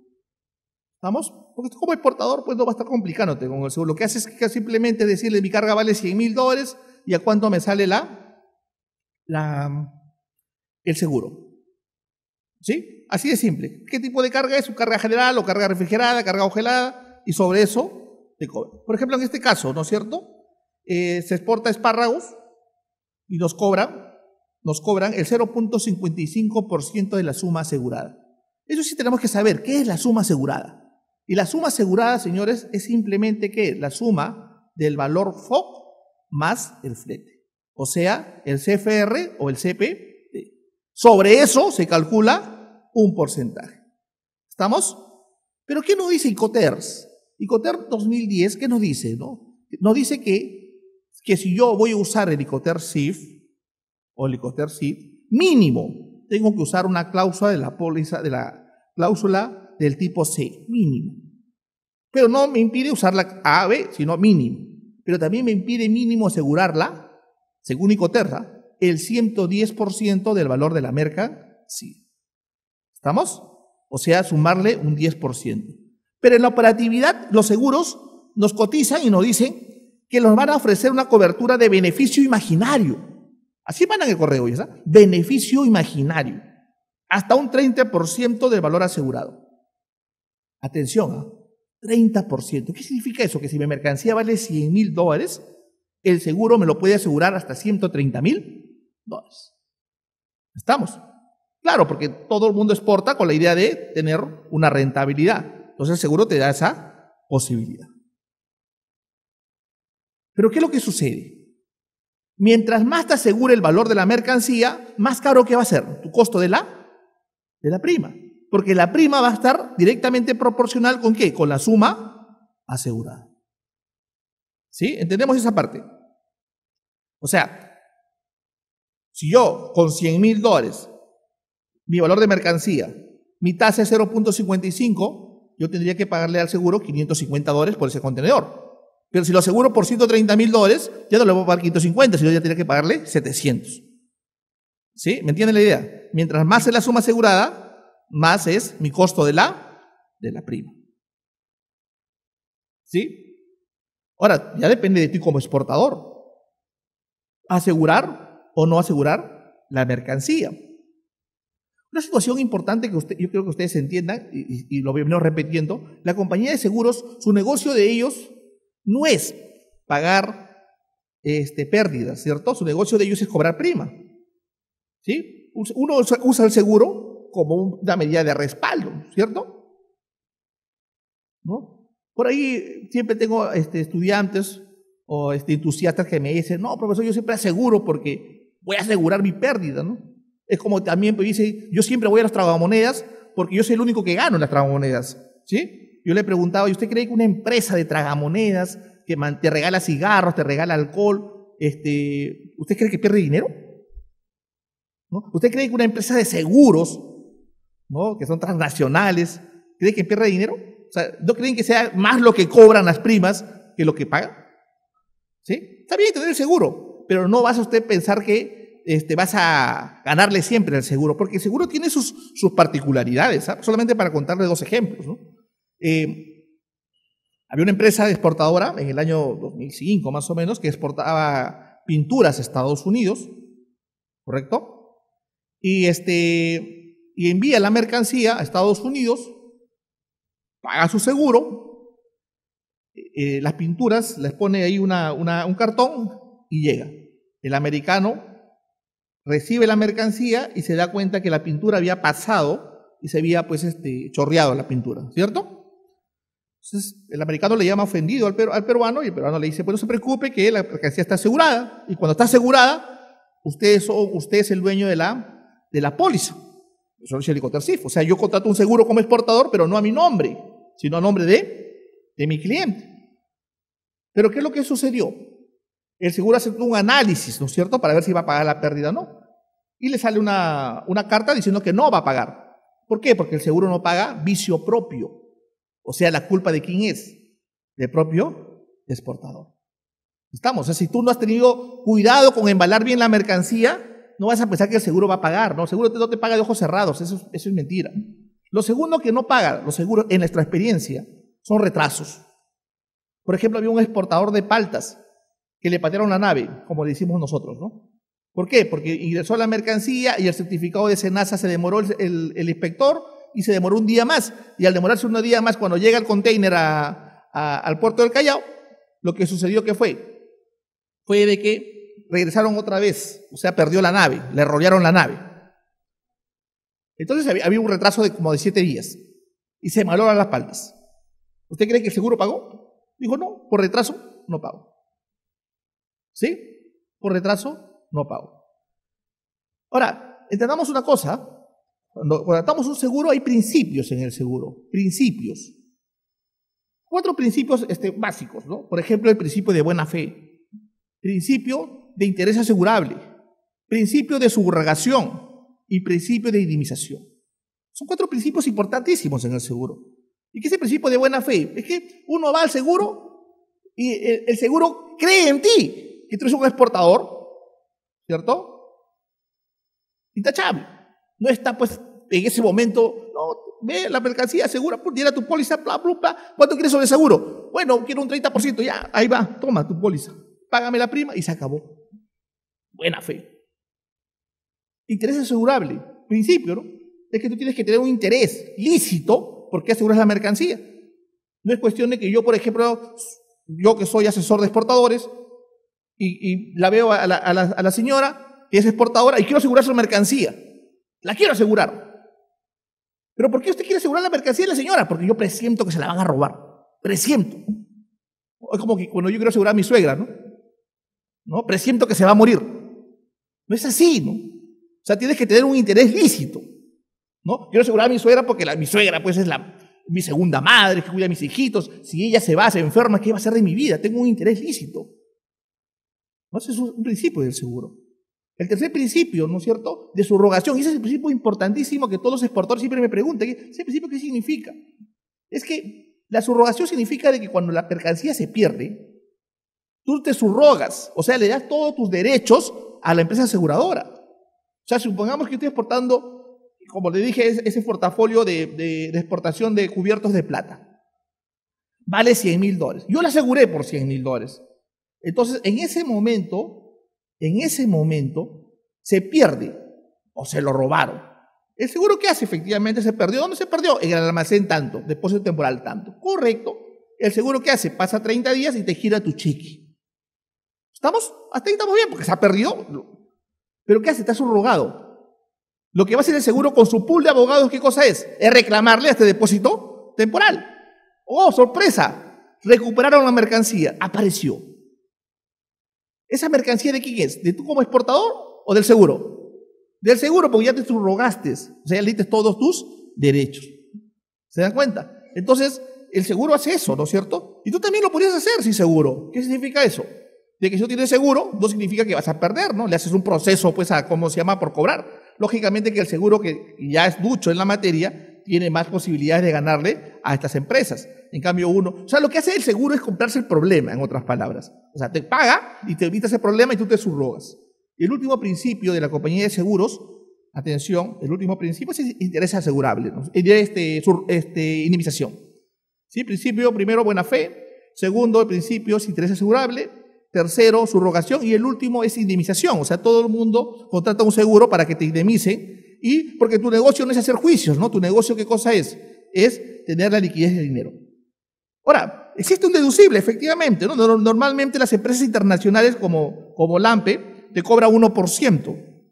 ¿Estamos? Porque como exportador, pues no va a estar complicándote con el seguro. Lo que hace es que simplemente decirle mi carga vale $100,000 y a cuánto me sale el seguro. ¿Sí? Así de simple. ¿Qué tipo de carga es? ¿Su carga general o carga refrigerada, carga congelada? Y sobre eso te cobran. Por ejemplo, en este caso, ¿no es cierto? Se exporta espárragos y nos cobran el 0.55% de la suma asegurada. Eso sí tenemos que saber, ¿qué es la suma asegurada? Y la suma asegurada, señores, es simplemente ¿qué? La suma del valor FOB más el flete. O sea, el CFR o el CPT. Sobre eso se calcula un porcentaje. ¿Estamos? ¿Pero qué nos dice Incoterms? Incoterms 2010, ¿qué nos dice? Nos dice que si yo voy a usar el Incoterms CIF o el Incoterms CIF, mínimo tengo que usar una cláusula de la póliza, de la cláusula del tipo C, mínimo. Pero no me impide usar la A, B, sino mínimo. Pero también me impide mínimo asegurarla, según Incoterms, el 110% del valor de la mercancía. ¿Estamos? O sea, sumarle un 10%. Pero en la operatividad, los seguros nos cotizan y nos dicen que nos van a ofrecer una cobertura de beneficio imaginario. Así mandan el correo, ¿ya está? Beneficio imaginario. Hasta un 30% del valor asegurado. Atención, 30%. ¿Qué significa eso? Que si mi mercancía vale $100,000, el seguro me lo puede asegurar hasta $130,000. ¿Estamos? Claro, porque todo el mundo exporta con la idea de tener una rentabilidad. Entonces el seguro te da esa posibilidad. Pero ¿qué es lo que sucede? Mientras más te asegure el valor de la mercancía, más caro que va a ser tu costo de la prima. Porque la prima va a estar directamente proporcional ¿con qué? Con la suma asegurada. ¿Sí? ¿Entendemos esa parte? O sea, si yo con $100,000, mi valor de mercancía, mi tasa es 0.55, yo tendría que pagarle al seguro $550 por ese contenedor. Pero si lo aseguro por $130,000, ya no le voy a pagar 550, sino ya tendría que pagarle 700. ¿Sí? ¿Me entienden la idea? Mientras más es la suma asegurada, más es mi costo de la prima. ¿Sí? Ahora, ya depende de ti como exportador. ¿Asegurar o no asegurar la mercancía? Una situación importante que yo creo que ustedes entiendan, y lo venimos repitiendo, la compañía de seguros, su negocio de ellos no es pagar pérdidas, ¿cierto? Su negocio de ellos es cobrar prima, ¿sí? Uno usa el seguro como una medida de respaldo, ¿cierto? ¿No? Por ahí siempre tengo estudiantes o entusiastas que me dicen, no, profesor, yo siempre aseguro porque voy a asegurar mi pérdida, ¿no? Es como también me dice, yo siempre voy a las tragamonedas porque yo soy el único que gano en las tragamonedas, ¿sí? Yo le preguntaba, ¿y usted cree que una empresa de tragamonedas que te regala cigarros, te regala alcohol, ¿usted cree que pierde dinero? ¿No? ¿Usted cree que una empresa de seguros, ¿no?, que son transnacionales, cree que pierde dinero? O sea, ¿no creen que sea más lo que cobran las primas que lo que pagan? ¿Sí? Está bien tener el seguro, pero no vas a usted pensar que vas a ganarle siempre al seguro, porque el seguro tiene sus particularidades, ¿sabes? Solamente para contarle dos ejemplos, ¿no? Había una empresa exportadora en el año 2005 más o menos que exportaba pinturas a Estados Unidos, ¿correcto? Y envía la mercancía a Estados Unidos, paga su seguro, las pinturas, les pone ahí un cartón y llega. El americano recibe la mercancía y se da cuenta que la pintura había pasado y se había chorreado la pintura, ¿cierto? Entonces el americano le llama ofendido al peruano y el peruano le dice, pues no se preocupe que la mercancía está asegurada y cuando está asegurada, usted es el dueño de la póliza. Eso dice el Cotercif. O sea, yo contrato un seguro como exportador, pero no a mi nombre, sino a nombre de mi cliente. Pero ¿qué es lo que sucedió? El seguro hace un análisis, ¿no es cierto?, para ver si va a pagar la pérdida o no. Y le sale una carta diciendo que no va a pagar. ¿Por qué? Porque el seguro no paga vicio propio. O sea, ¿la culpa de quién es? Del propio exportador. Estamos. O sea, si tú no has tenido cuidado con embalar bien la mercancía, no vas a pensar que el seguro va a pagar, ¿no? El seguro no te paga de ojos cerrados, eso es mentira. Lo segundo que no paga los seguros, en nuestra experiencia, son retrasos. Por ejemplo, había un exportador de paltas que le patearon la nave, como le decimos nosotros, ¿no? ¿Por qué? Porque ingresó la mercancía y el certificado de SENASA se demoró el inspector y se demoró un día más. Y al demorarse un día más, cuando llega el container al puerto del Callao, lo que sucedió que fue de que regresaron otra vez, o sea, perdió la nave, le rollaron la nave. Entonces había un retraso de como de 7 días y se malograron las paltas. ¿Usted cree que el seguro pagó? Dijo, no, por retraso no pago. ¿Sí? Por retraso no pago. Ahora, entendamos una cosa. Cuando tratamos un seguro, hay principios en el seguro. Principios. 4 principios básicos, ¿no? Por ejemplo, el principio de buena fe. Principio de interés asegurable. Principio de subrogación. Y principio de indemnización. Son 4 principios importantísimos en el seguro. ¿Y qué es el principio de buena fe? Es que uno va al seguro y el seguro cree en ti, que tú eres un exportador, ¿cierto? Intachable. No está, pues, en ese momento, no, ve la mercancía, asegura, diera tu póliza, bla, bla, bla. ¿Cuánto quieres sobre seguro? Bueno, quiero un 30%, ya, ahí va, toma tu póliza. Págame la prima y se acabó. Buena fe. Interés asegurable. Principio, ¿no? Es que tú tienes que tener un interés lícito porque aseguras la mercancía. No es cuestión de que yo, por ejemplo, yo que soy asesor de exportadores y la veo a la señora que es exportadora y quiero asegurar su mercancía. La quiero asegurar. ¿Pero por qué usted quiere asegurar la mercancía de la señora? Porque yo presiento que se la van a robar. Presiento. Es como que cuando yo quiero asegurar a mi suegra, ¿no? Presiento que se va a morir. No es así, ¿no? O sea, tienes que tener un interés lícito, ¿no? Quiero asegurar a mi suegra porque mi suegra, pues, es mi segunda madre, que cuida a mis hijitos. Si ella se va, se enferma, ¿qué va a hacer de mi vida? Tengo un interés lícito. ¿No? Ese es un principio del seguro. El tercer principio, ¿no es cierto?, de subrogación. Y ese es el principio importantísimo que todos los exportadores siempre me preguntan. ¿Ese principio qué significa? Es que la subrogación significa de que cuando la mercancía se pierde, tú te subrogas, o sea, le das todos tus derechos a la empresa aseguradora. O sea, supongamos que estoy exportando, como le dije, ese portafolio de exportación de cubiertos de plata. Vale $100,000. Yo lo aseguré por $100,000. Entonces, en ese momento, se pierde o se lo robaron. ¿El seguro qué hace? Efectivamente se perdió. ¿Dónde se perdió? En el almacén tanto, depósito temporal tanto. Correcto. ¿El seguro qué hace? Pasa 30 días y te gira tu cheque. ¿Estamos? Hasta ahí estamos bien, porque se ha perdido. ¿Pero qué hace? Está subrogado. Lo que va a hacer el seguro con su pool de abogados, ¿qué cosa es? Es reclamarle a este depósito temporal. ¡Oh, sorpresa! Recuperaron la mercancía. Apareció. ¿Esa mercancía de quién es? ¿De tú como exportador o del seguro? Del seguro, porque ya te subrogaste. O sea, ya le diste todos tus derechos. ¿Se dan cuenta? Entonces, el seguro hace eso, ¿no es cierto? Y tú también lo podrías hacer sin seguro. ¿Qué significa eso? De que si no tienes seguro, no significa que vas a perder, ¿no? Le haces un proceso, pues, a, ¿cómo se llama? Por cobrar. Lógicamente que el seguro, que ya es ducho en la materia, tiene más posibilidades de ganarle a estas empresas. En cambio, o sea, lo que hace el seguro es comprarse el problema, en otras palabras. O sea, te paga y te evitas el problema y tú te subrogas. Y el último principio de la compañía de seguros, atención, el último principio es interés asegurable, ¿no? Indemnización. ¿Sí? Principio, primero, buena fe. Segundo, el principio es interés asegurable. Tercero, subrogación. Y el último es indemnización. O sea, todo el mundo contrata un seguro para que te indemnicen. Y porque tu negocio no es hacer juicios, ¿no? Tu negocio, ¿qué cosa es? Es tener la liquidez del dinero. Ahora, existe un deducible, efectivamente, ¿no? Normalmente las empresas internacionales como Lampe te cobra 1%.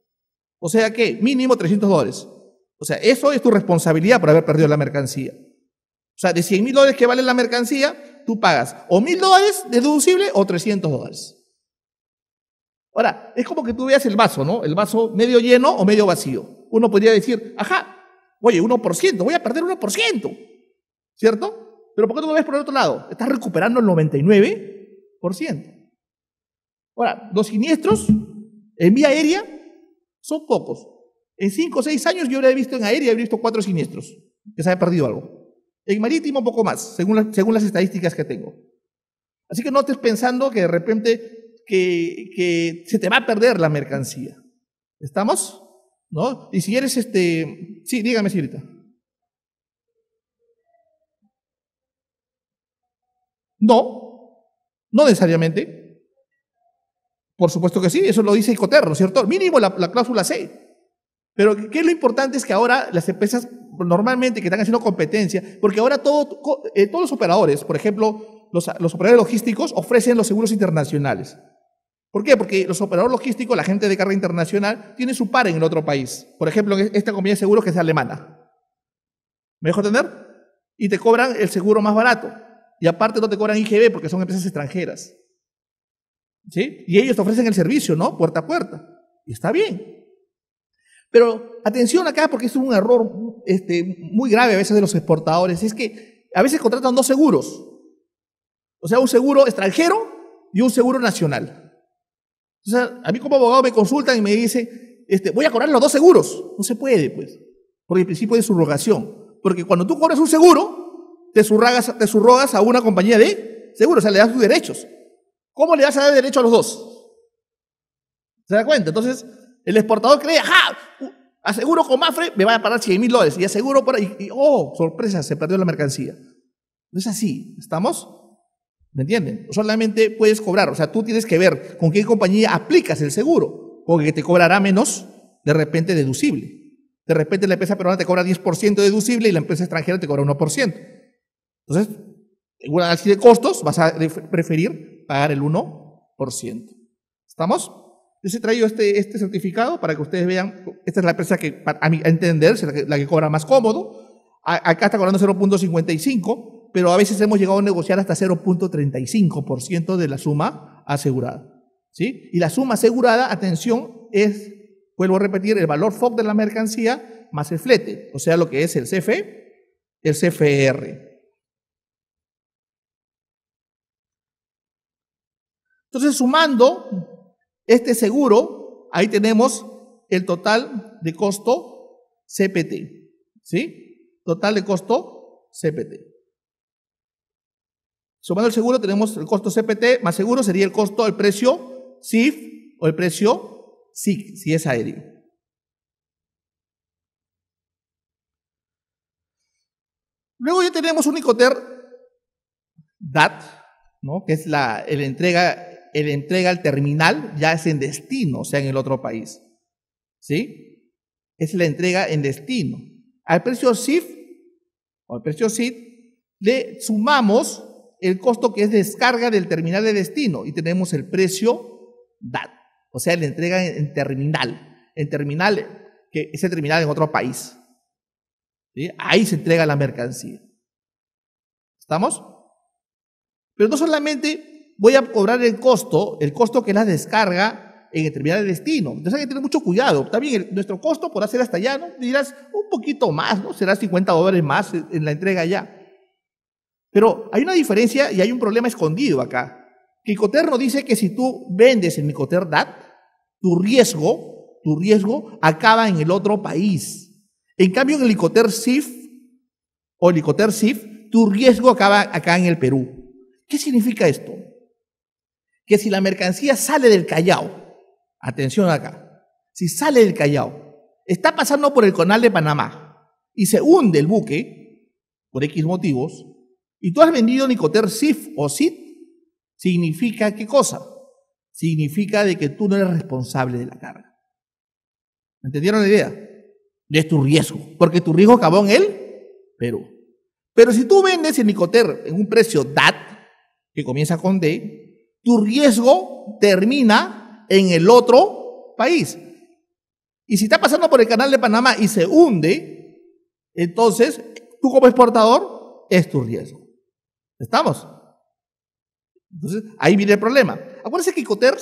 O sea que mínimo $300. O sea, eso es tu responsabilidad por haber perdido la mercancía. O sea, de $100.000 que vale la mercancía, tú pagas o $1.000 deducible o $300. Ahora, es como que tú veas el vaso, ¿no? El vaso medio lleno o medio vacío. Uno podría decir, ajá, oye, 1%, voy a perder 1%, ¿cierto? Pero ¿por qué no lo ves por el otro lado? Estás recuperando el 99%. Ahora, los siniestros en vía aérea son pocos. En 5 o 6 años yo habría visto en aérea, habría visto 4 siniestros, que se haya perdido algo. En marítimo un poco más, según las estadísticas que tengo. Así que no estés pensando que de repente que se te va a perder la mercancía. ¿Estamos? ¿No? Y si eres sí, dígame, señorita. No, no necesariamente. Por supuesto que sí, eso lo dice Incoterm, ¿no es cierto? Mínimo la cláusula C. Pero ¿qué es lo importante? Es que ahora las empresas normalmente que están haciendo competencia, porque ahora todos los operadores, por ejemplo, los operadores logísticos ofrecen los seguros internacionales. ¿Por qué? Porque los operadores logísticos, la gente de carga internacional, tiene su par en el otro país. Por ejemplo, en esta compañía de seguros que es alemana. ¿Me dejo entender? Y te cobran el seguro más barato. Y aparte no te cobran IGB porque son empresas extranjeras. ¿Sí? Y ellos te ofrecen el servicio, ¿no? Puerta a puerta. Y está bien. Pero atención acá, porque es un error muy grave a veces de los exportadores, es que a veces contratan 2 seguros. O sea, un seguro extranjero y un seguro nacional. O sea, a mí como abogado me consultan y me dicen, voy a cobrar los 2 seguros. No se puede, pues, por el principio de subrogación. Porque cuando tú cobras un seguro, te subrogas a una compañía de seguros, o sea, le das tus derechos. ¿Cómo le vas a dar derecho a los 2? ¿Se da cuenta? Entonces, el exportador cree, ajá, aseguro con Mapfre, me va a pagar $100.000. Y aseguro por ahí, oh, sorpresa, se perdió la mercancía. No es así, ¿estamos? ¿Me entienden? Solamente puedes cobrar, o sea, tú tienes que ver con qué compañía aplicas el seguro, porque te cobrará menos, de repente, deducible. De repente la empresa peruana te cobra 10% deducible y la empresa extranjera te cobra 1%. Entonces, en un análisis de costos, vas a preferir pagar el 1%. ¿Estamos? Yo he traído este certificado para que ustedes vean, esta es la empresa que, a mi entender, es la que cobra más cómodo. Acá está cobrando 0.55, pero a veces hemos llegado a negociar hasta 0.35% de la suma asegurada. ¿Sí? Y la suma asegurada, atención, es, vuelvo a repetir, el valor FOB de la mercancía más el flete, o sea, lo que es el CFE, el CFR. Entonces, sumando este seguro, ahí tenemos el total de costo CPT. ¿Sí? Total de costo CPT. Sumando el seguro tenemos el costo CPT más seguro sería el costo del precio CIF o el precio SIC, si es aéreo. Luego ya tenemos un Incoterm DAT, ¿no? Que es el entrega al terminal, ya es en destino, o sea, en el otro país. ¿Sí? es la entrega en destino. Al precio CIF o al precio CID le sumamos el costo que es descarga del terminal de destino y tenemos el precio DAT, o sea, la entrega en terminal, que es el terminal en otro país. ¿Sí? Ahí se entrega la mercancía. ¿Estamos? Pero no solamente voy a cobrar el costo que es la descarga en el terminal de destino. Entonces hay que tener mucho cuidado. También nuestro costo por hacer hasta allá, ¿no? Dirás un poquito más, ¿no? Será $50 más en la entrega allá. Pero hay una diferencia y hay un problema escondido acá. Que Icoter nos dice que si tú vendes en Icoter DAT, tu riesgo acaba en el otro país. En cambio, en el Icoter CIF o el Icoter CIF, tu riesgo acaba acá en el Perú. ¿Qué significa esto? Que si la mercancía sale del Callao, atención acá, si sale del Callao, está pasando por el Canal de Panamá y se hunde el buque, por X motivos, y tú has vendido en Icoter CIF o CID, ¿significa qué cosa? Significa de que tú no eres responsable de la carga. ¿Me entendieron la idea? Es tu riesgo, porque tu riesgo acabó en el Perú. Pero si tú vendes en Icoter en un precio DAT, que comienza con D, tu riesgo termina en el otro país. Y si está pasando por el Canal de Panamá y se hunde, entonces tú como exportador es tu riesgo. ¿Estamos? Entonces ahí viene el problema. Acuérdense que Icoter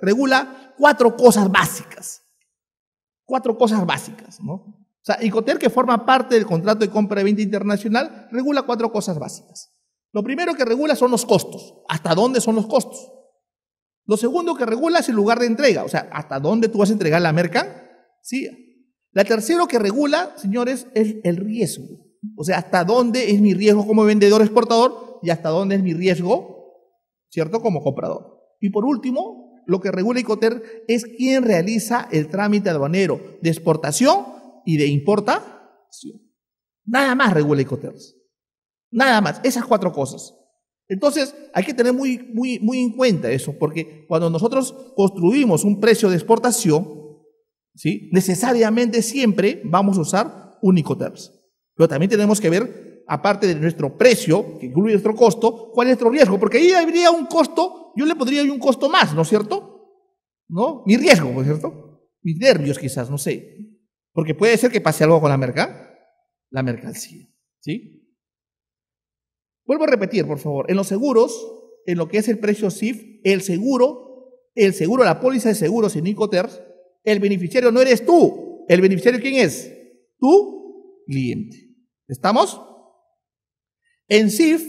regula 4 cosas básicas. 4 cosas básicas, ¿no? O sea, Icoter, que forma parte del contrato de compra y venta internacional, regula 4 cosas básicas. Lo primero que regula son los costos. ¿Hasta dónde son los costos? Lo segundo que regula es el lugar de entrega, o sea, ¿hasta dónde tú vas a entregar la mercancía? La tercera que regula, señores, es el riesgo. O sea, ¿hasta dónde es mi riesgo como vendedor exportador y hasta dónde es mi riesgo, ¿cierto?, como comprador. Y por último, lo que regula Icoter es quién realiza el trámite aduanero de exportación y de importación. Nada más regula Icoter. Nada más, esas 4 cosas. Entonces, hay que tener muy en cuenta eso, porque cuando nosotros construimos un precio de exportación, ¿sí?, necesariamente siempre vamos a usar un Icoter. Pero también tenemos que ver, aparte de nuestro precio, que incluye nuestro costo, cuál es nuestro riesgo, porque ahí habría un costo, yo le pondría un costo más, ¿no es cierto? ¿No? Mi riesgo, ¿no es cierto? Mis nervios quizás, no sé. Porque puede ser que pase algo con la mercancía, ¿sí? Vuelvo a repetir, por favor. En los seguros, en lo que es el precio CIF, el seguro, la póliza de seguros en Icoter, el beneficiario no eres tú. ¿El beneficiario quién es? Tu cliente. ¿Estamos? En CIF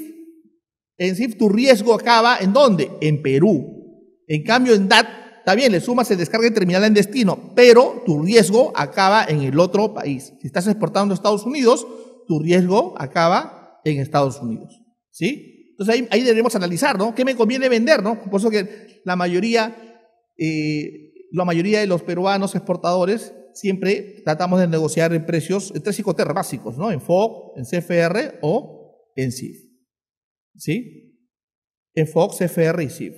tu riesgo acaba ¿en dónde? En Perú. En cambio, en DAT, también le sumas el descarga y terminal en destino, pero tu riesgo acaba en el otro país. Si estás exportando a Estados Unidos, tu riesgo acaba en Estados Unidos. ¿Sí? Entonces ahí debemos analizar, ¿no? ¿Qué me conviene vender, no? Por eso que la mayoría de los peruanos exportadores siempre tratamos de negociar en precios en 3 Icoter básicos, ¿no? En FOB, en CFR o en CIF. ¿Sí? En FOB, CFR y CIF.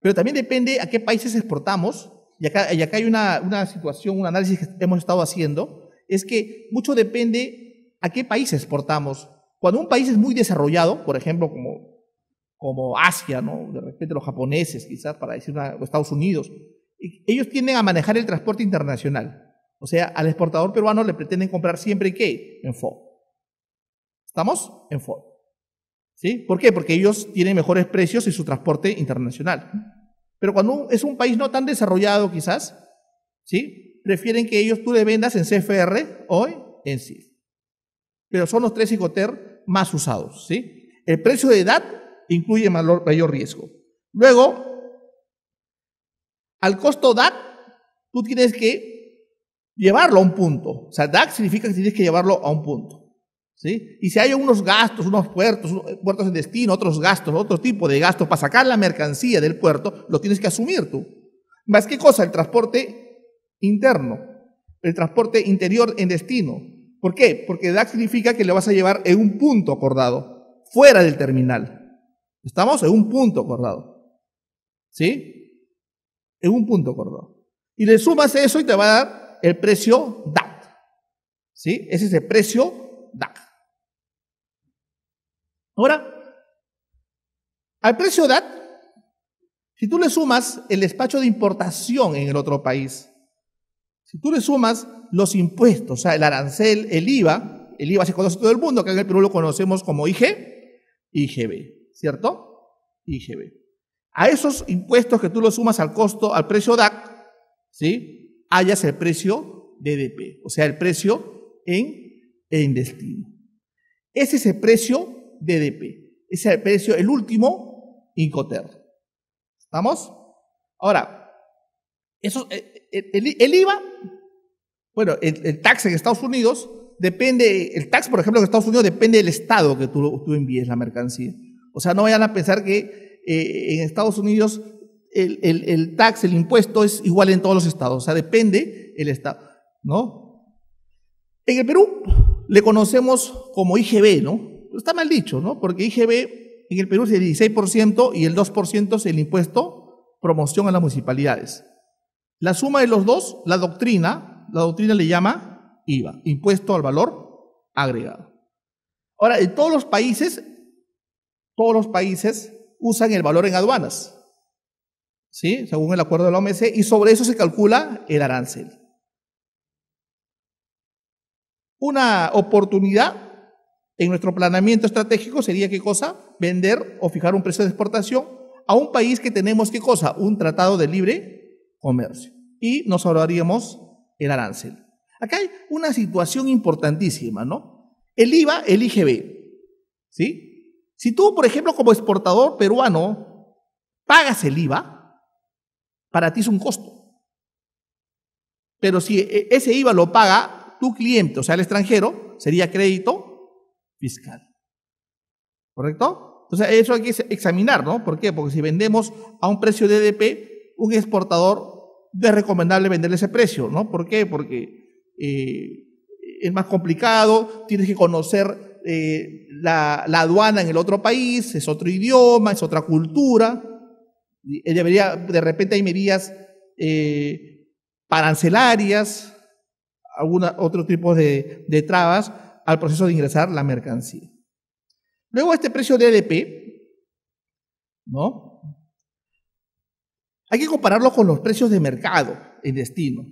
Pero también depende a qué países exportamos, y acá hay una situación, un análisis que hemos estado haciendo, es que mucho depende a qué país exportamos. Cuando un país es muy desarrollado, por ejemplo, como Asia, ¿no?, de repente los japoneses, quizás, para decir o Estados Unidos, ellos tienden a manejar el transporte internacional. O sea, al exportador peruano le pretenden comprar siempre ¿qué? En FOB. ¿Estamos? En FOB. ¿Sí? ¿Por qué? Porque ellos tienen mejores precios en su transporte internacional. Pero cuando es un país no tan desarrollado, quizás, ¿sí?, prefieren que tú le vendas en CFR o en CIF. Pero son los 3 Icoter más usados, ¿sí? El precio de DAT incluye mayor riesgo. Luego, al costo DAT, tú tienes que llevarlo a un punto. O sea, DAT significa que tienes que llevarlo a un punto, ¿sí? Y si hay unos gastos, unos puertos en destino, otros gastos, otro tipo de gastos para sacar la mercancía del puerto, lo tienes que asumir tú. ¿Más qué cosa? El transporte interno, el transporte interior en destino. ¿Por qué? Porque DAC significa que lo vas a llevar en un punto acordado, fuera del terminal. ¿Estamos? En un punto acordado. ¿Sí? En un punto acordado. Y le sumas eso y te va a dar el precio DAT. ¿Sí? Ese es el precio DAT. Ahora, al precio DAT, si tú le sumas el despacho de importación en el otro país, si tú le sumas los impuestos, o sea, el arancel, el IVA se conoce todo el mundo, acá en el Perú lo conocemos como IGB, ¿cierto? IGB. A esos impuestos que tú los sumas al costo, al precio DAC, ¿sí? Hallas el precio DDP, o sea, el precio en destino. Ese es el precio DDP, ese es el precio, el último Incoterm. ¿Estamos? Ahora, el IVA, bueno, el tax en Estados Unidos depende, el tax, por ejemplo, en Estados Unidos depende del estado que tú envíes la mercancía. O sea, no vayan a pensar que en Estados Unidos el tax, el impuesto es igual en todos los estados. O sea, depende el estado, ¿no? En el Perú le conocemos como IGB, ¿no? Está mal dicho, ¿no? Porque IGB en el Perú es el 16% y el 2% es el impuesto promoción a las municipalidades. La suma de los dos, la doctrina le llama IVA, impuesto al valor agregado. Ahora, en todos los países usan el valor en aduanas, ¿sí? Según el acuerdo de la OMC, y sobre eso se calcula el arancel. Una oportunidad en nuestro planeamiento estratégico sería, ¿qué cosa? Vender o fijar un precio de exportación a un país que tenemos, ¿qué cosa? Un tratado de libre comercio. Y nos ahorraríamos el arancel. Acá hay una situación importantísima, ¿no? El IVA, el IGB, ¿sí? Si tú, por ejemplo, como exportador peruano, pagas el IVA, para ti es un costo. Pero si ese IVA lo paga tu cliente, o sea, el extranjero, sería crédito fiscal. ¿Correcto? Entonces, eso hay que examinar, ¿no? ¿Por qué? Porque si vendemos a un precio de DDP, un exportador es recomendable venderle ese precio, ¿no? ¿Por qué? Porque es más complicado, tienes que conocer la aduana en el otro país, es otro idioma, es otra cultura. De repente hay medidas arancelarias, otro tipo de trabas al proceso de ingresar la mercancía. Luego este precio de DDP, ¿no? Hay que compararlo con los precios de mercado en destino.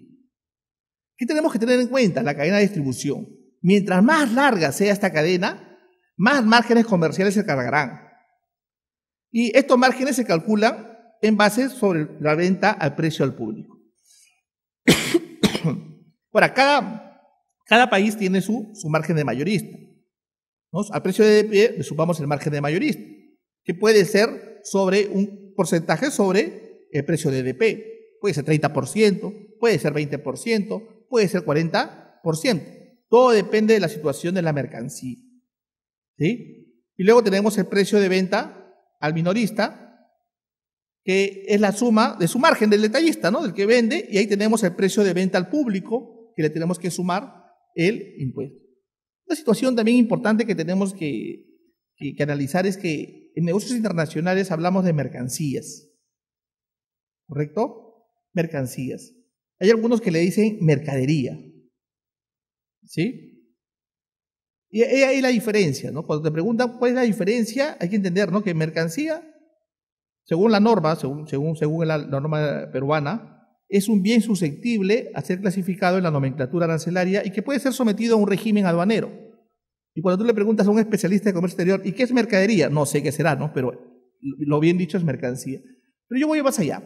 ¿Qué tenemos que tener en cuenta? La cadena de distribución. Mientras más larga sea esta cadena, más márgenes comerciales se cargarán. Y estos márgenes se calculan en base sobre la venta al precio al público. Ahora, cada país tiene su margen de mayorista, ¿no? Al precio de DDP le sumamos el margen de mayorista, que puede ser sobre un porcentaje sobre el precio de DDP. Puede ser 30%, puede ser 20%, puede ser 40%. Todo depende de la situación de la mercancía, ¿sí? Y luego tenemos el precio de venta al minorista, que es la suma de su margen del detallista, ¿no? Del que vende, y ahí tenemos el precio de venta al público, que le tenemos que sumar el impuesto. Una situación también importante que tenemos que analizar es que en negocios internacionales hablamos de mercancías, ¿correcto? Mercancías. Hay algunos que le dicen mercadería, ¿sí? Y ahí hay la diferencia, ¿no? Cuando te preguntan cuál es la diferencia, hay que entender, ¿no? Que mercancía, según la norma, según la norma peruana, es un bien susceptible a ser clasificado en la nomenclatura arancelaria y que puede ser sometido a un régimen aduanero. Y cuando tú le preguntas a un especialista de comercio exterior, ¿y qué es mercadería? No sé qué será, ¿no? Pero lo bien dicho es mercancía. Pero yo voy más allá.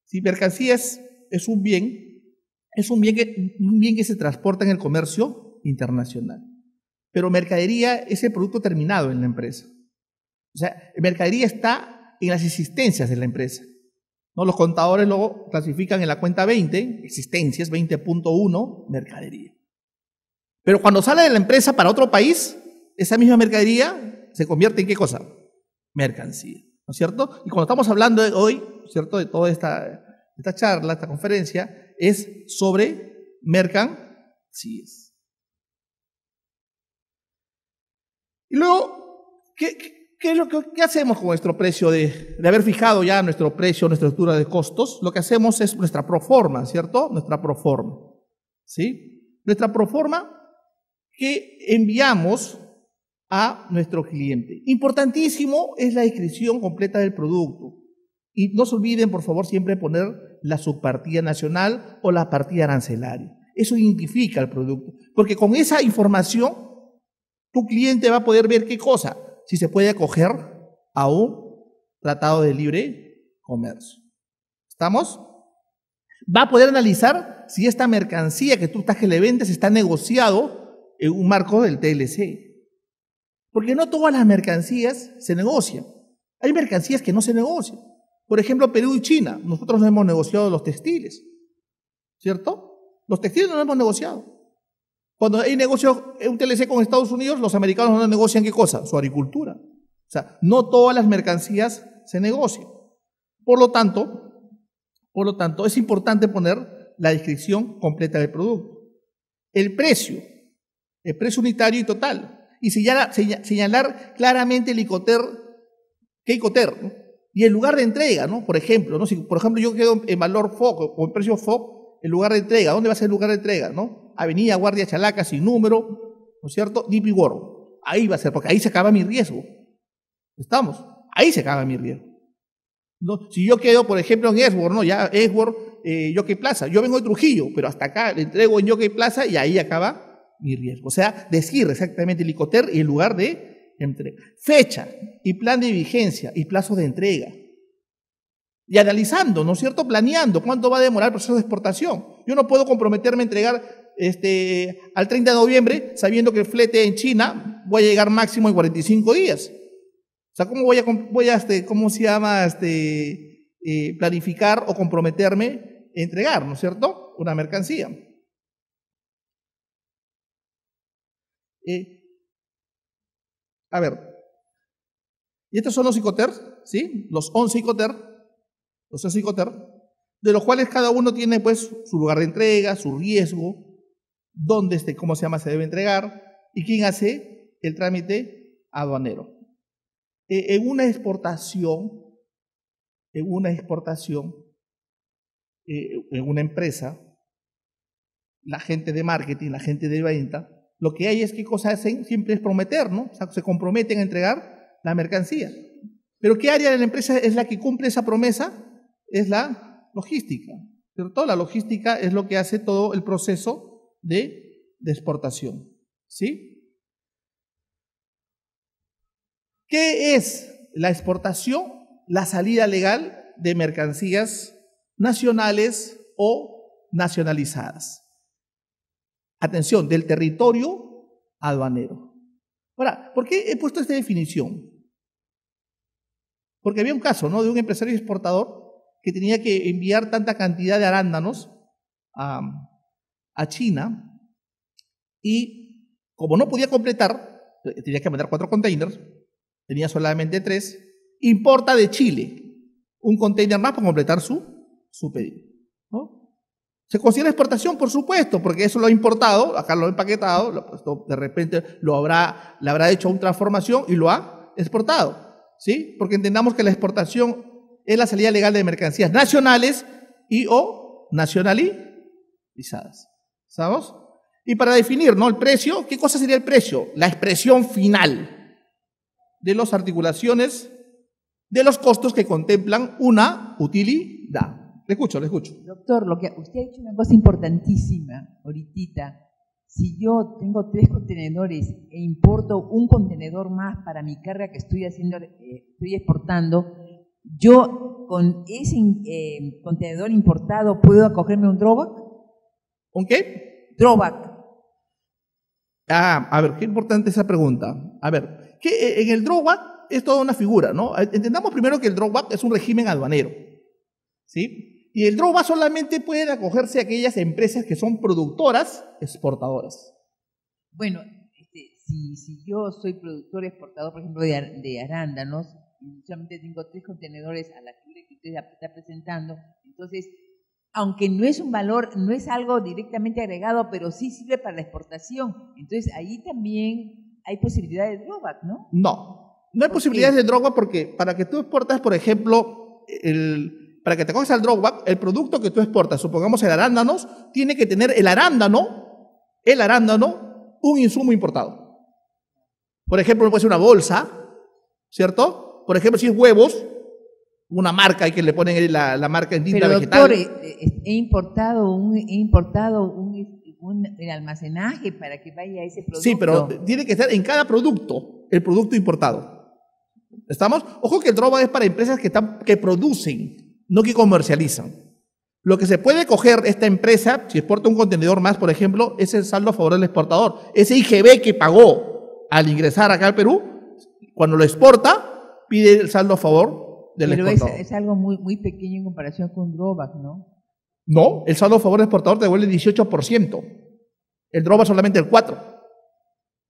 Si mercancía es un bien que se transporta en el comercio internacional. Pero mercadería es el producto terminado en la empresa. O sea, mercadería está en las existencias de la empresa, ¿no? Los contadores luego clasifican en la cuenta 20, existencias, 20.1, mercadería. Pero cuando sale de la empresa para otro país, esa misma mercadería se convierte en ¿qué cosa? Mercancía, ¿no es cierto? Y cuando estamos hablando hoy, ¿cierto?, de toda esta charla, esta conferencia, es sobre mercancías. Y luego, ¿qué hacemos con nuestro precio de haber fijado ya nuestro precio, nuestra estructura de costos? Lo que hacemos es nuestra proforma, ¿cierto? Nuestra proforma. ¿sí? Nuestra proforma que enviamos a nuestro cliente. Importantísimo es la descripción completa del producto. Y no se olviden, por favor, siempre poner la subpartida nacional o la partida arancelaria. Eso identifica el producto. Porque con esa información, tu cliente va a poder ver qué cosa, si se puede acoger a un tratado de libre comercio. ¿Estamos? Va a poder analizar si esta mercancía que tú estás que le vendes está negociado en un marco del TLC. Porque no todas las mercancías se negocian. Hay mercancías que no se negocian. Por ejemplo, Perú y China. Nosotros no hemos negociado los textiles, ¿cierto? Los textiles no los hemos negociado. Cuando hay negocio, un TLC con Estados Unidos, los americanos no negocian ¿qué cosa? Su agricultura. O sea, no todas las mercancías se negocian. Por lo tanto, es importante poner la descripción completa del producto. El precio unitario y total. Y señalar claramente el Icoter, ¿qué Icoter? ¿No? Y el lugar de entrega, ¿no? Por ejemplo, ¿no? Si por ejemplo yo quedo en valor FOB o en precio FOB, el lugar de entrega, ¿dónde va a ser el lugar de entrega? ¿No? Avenida Guardia Chalaca, sin número, ¿no es cierto? DP World. Ahí va a ser, porque ahí se acaba mi riesgo. ¿Estamos? Ahí se acaba mi riesgo. ¿No? Si yo quedo, por ejemplo, en Esbor, ¿no? Ya Esbor, Yockey Plaza. Yo vengo de Trujillo, pero hasta acá le entrego en Yockey Plaza y ahí acaba mi riesgo. O sea, decir exactamente el Icoter y el lugar de entrega. Fecha y plan de vigencia y plazo de entrega. Y analizando, ¿no es cierto? Planeando cuánto va a demorar el proceso de exportación. Yo no puedo comprometerme a entregar al 30 de noviembre sabiendo que el flete en China voy a llegar máximo en 45 días. O sea, ¿cómo ¿cómo se llama? Planificar o comprometerme a entregar, ¿no es cierto? Una mercancía. A ver, y estos son los Icoter, ¿sí? Los 11 Icoter, de los cuales cada uno tiene pues su lugar de entrega, su riesgo, dónde cómo se llama, se debe entregar y quién hace el trámite aduanero. En una exportación, en una empresa, la gente de marketing, la gente de venta, lo que hay es qué cosa hacen, siempre es prometer, ¿no? O sea, se comprometen a entregar la mercancía. Pero ¿qué área de la empresa es la que cumple esa promesa? Es la logística, ¿cierto? La logística es lo que hace todo el proceso de exportación, ¿sí? ¿Qué es la exportación? La salida legal de mercancías nacionales o nacionalizadas. Atención, del territorio aduanero. Ahora, ¿por qué he puesto esta definición? Porque había un caso, ¿no? De un empresario exportador que tenía que enviar tanta cantidad de arándanos a China y como no podía completar, tenía que mandar 4 containers, tenía solamente 3, importa de Chile un container más para completar su pedido, ¿no? ¿Se considera exportación? Por supuesto, porque eso lo ha importado, acá lo ha empaquetado, de repente le habrá hecho una transformación y lo ha exportado, ¿sí? Porque entendamos que la exportación es la salida legal de mercancías nacionales y o nacionalizadas. ¿Sabes? Y para definir, ¿no? El precio, ¿qué cosa sería el precio? La expresión final de las articulaciones de los costos que contemplan una utilidad. Le escucho.
Doctor, lo que usted ha dicho una cosa importantísima ahorita. Si yo tengo 3 contenedores e importo un contenedor más para mi carga que estoy exportando, yo con ese contenedor importado puedo acogerme a un drawback.
¿Un qué?
Drawback.
A ver, qué importante esa pregunta. A ver, que en el drawback es toda una figura, ¿no? Entendamos primero que el drawback es un régimen aduanero, ¿sí? Y el drawback solamente pueden acogerse a aquellas empresas que son productoras exportadoras.
Bueno, si yo soy productor exportador, por ejemplo, de arándanos, y solamente tengo 3 contenedores a la figura que usted está presentando, entonces, aunque no es un valor, no es algo directamente agregado, pero sí sirve para la exportación. Entonces, ahí también hay posibilidad de drawback, ¿no?
No hay posibilidades de drawback porque para que tú exportas, por ejemplo, para que te acojas al drawback, el producto que tú exportas, supongamos el arándanos, tiene que tener el arándano, un insumo importado. Por ejemplo, puede ser una bolsa, ¿cierto? Por ejemplo, si es huevos, una marca y que le ponen la marca en tinta vegetal.
Pero doctor, he importado el almacenaje para que vaya ese producto.
Sí, pero tiene que estar en cada producto, el producto importado. ¿Estamos? Ojo que el drawback es para empresas que producen, no que comercializan. Lo que se puede coger esta empresa, si exporta un contenedor más, por ejemplo, es el saldo a favor del exportador. Ese IGB que pagó al ingresar acá al Perú, cuando lo exporta, pide el saldo a favor del exportador.
Pero es algo muy pequeño en comparación con drawback, ¿no?
No, el saldo a favor del exportador te devuelve el 18%. El drawback solamente el 4%.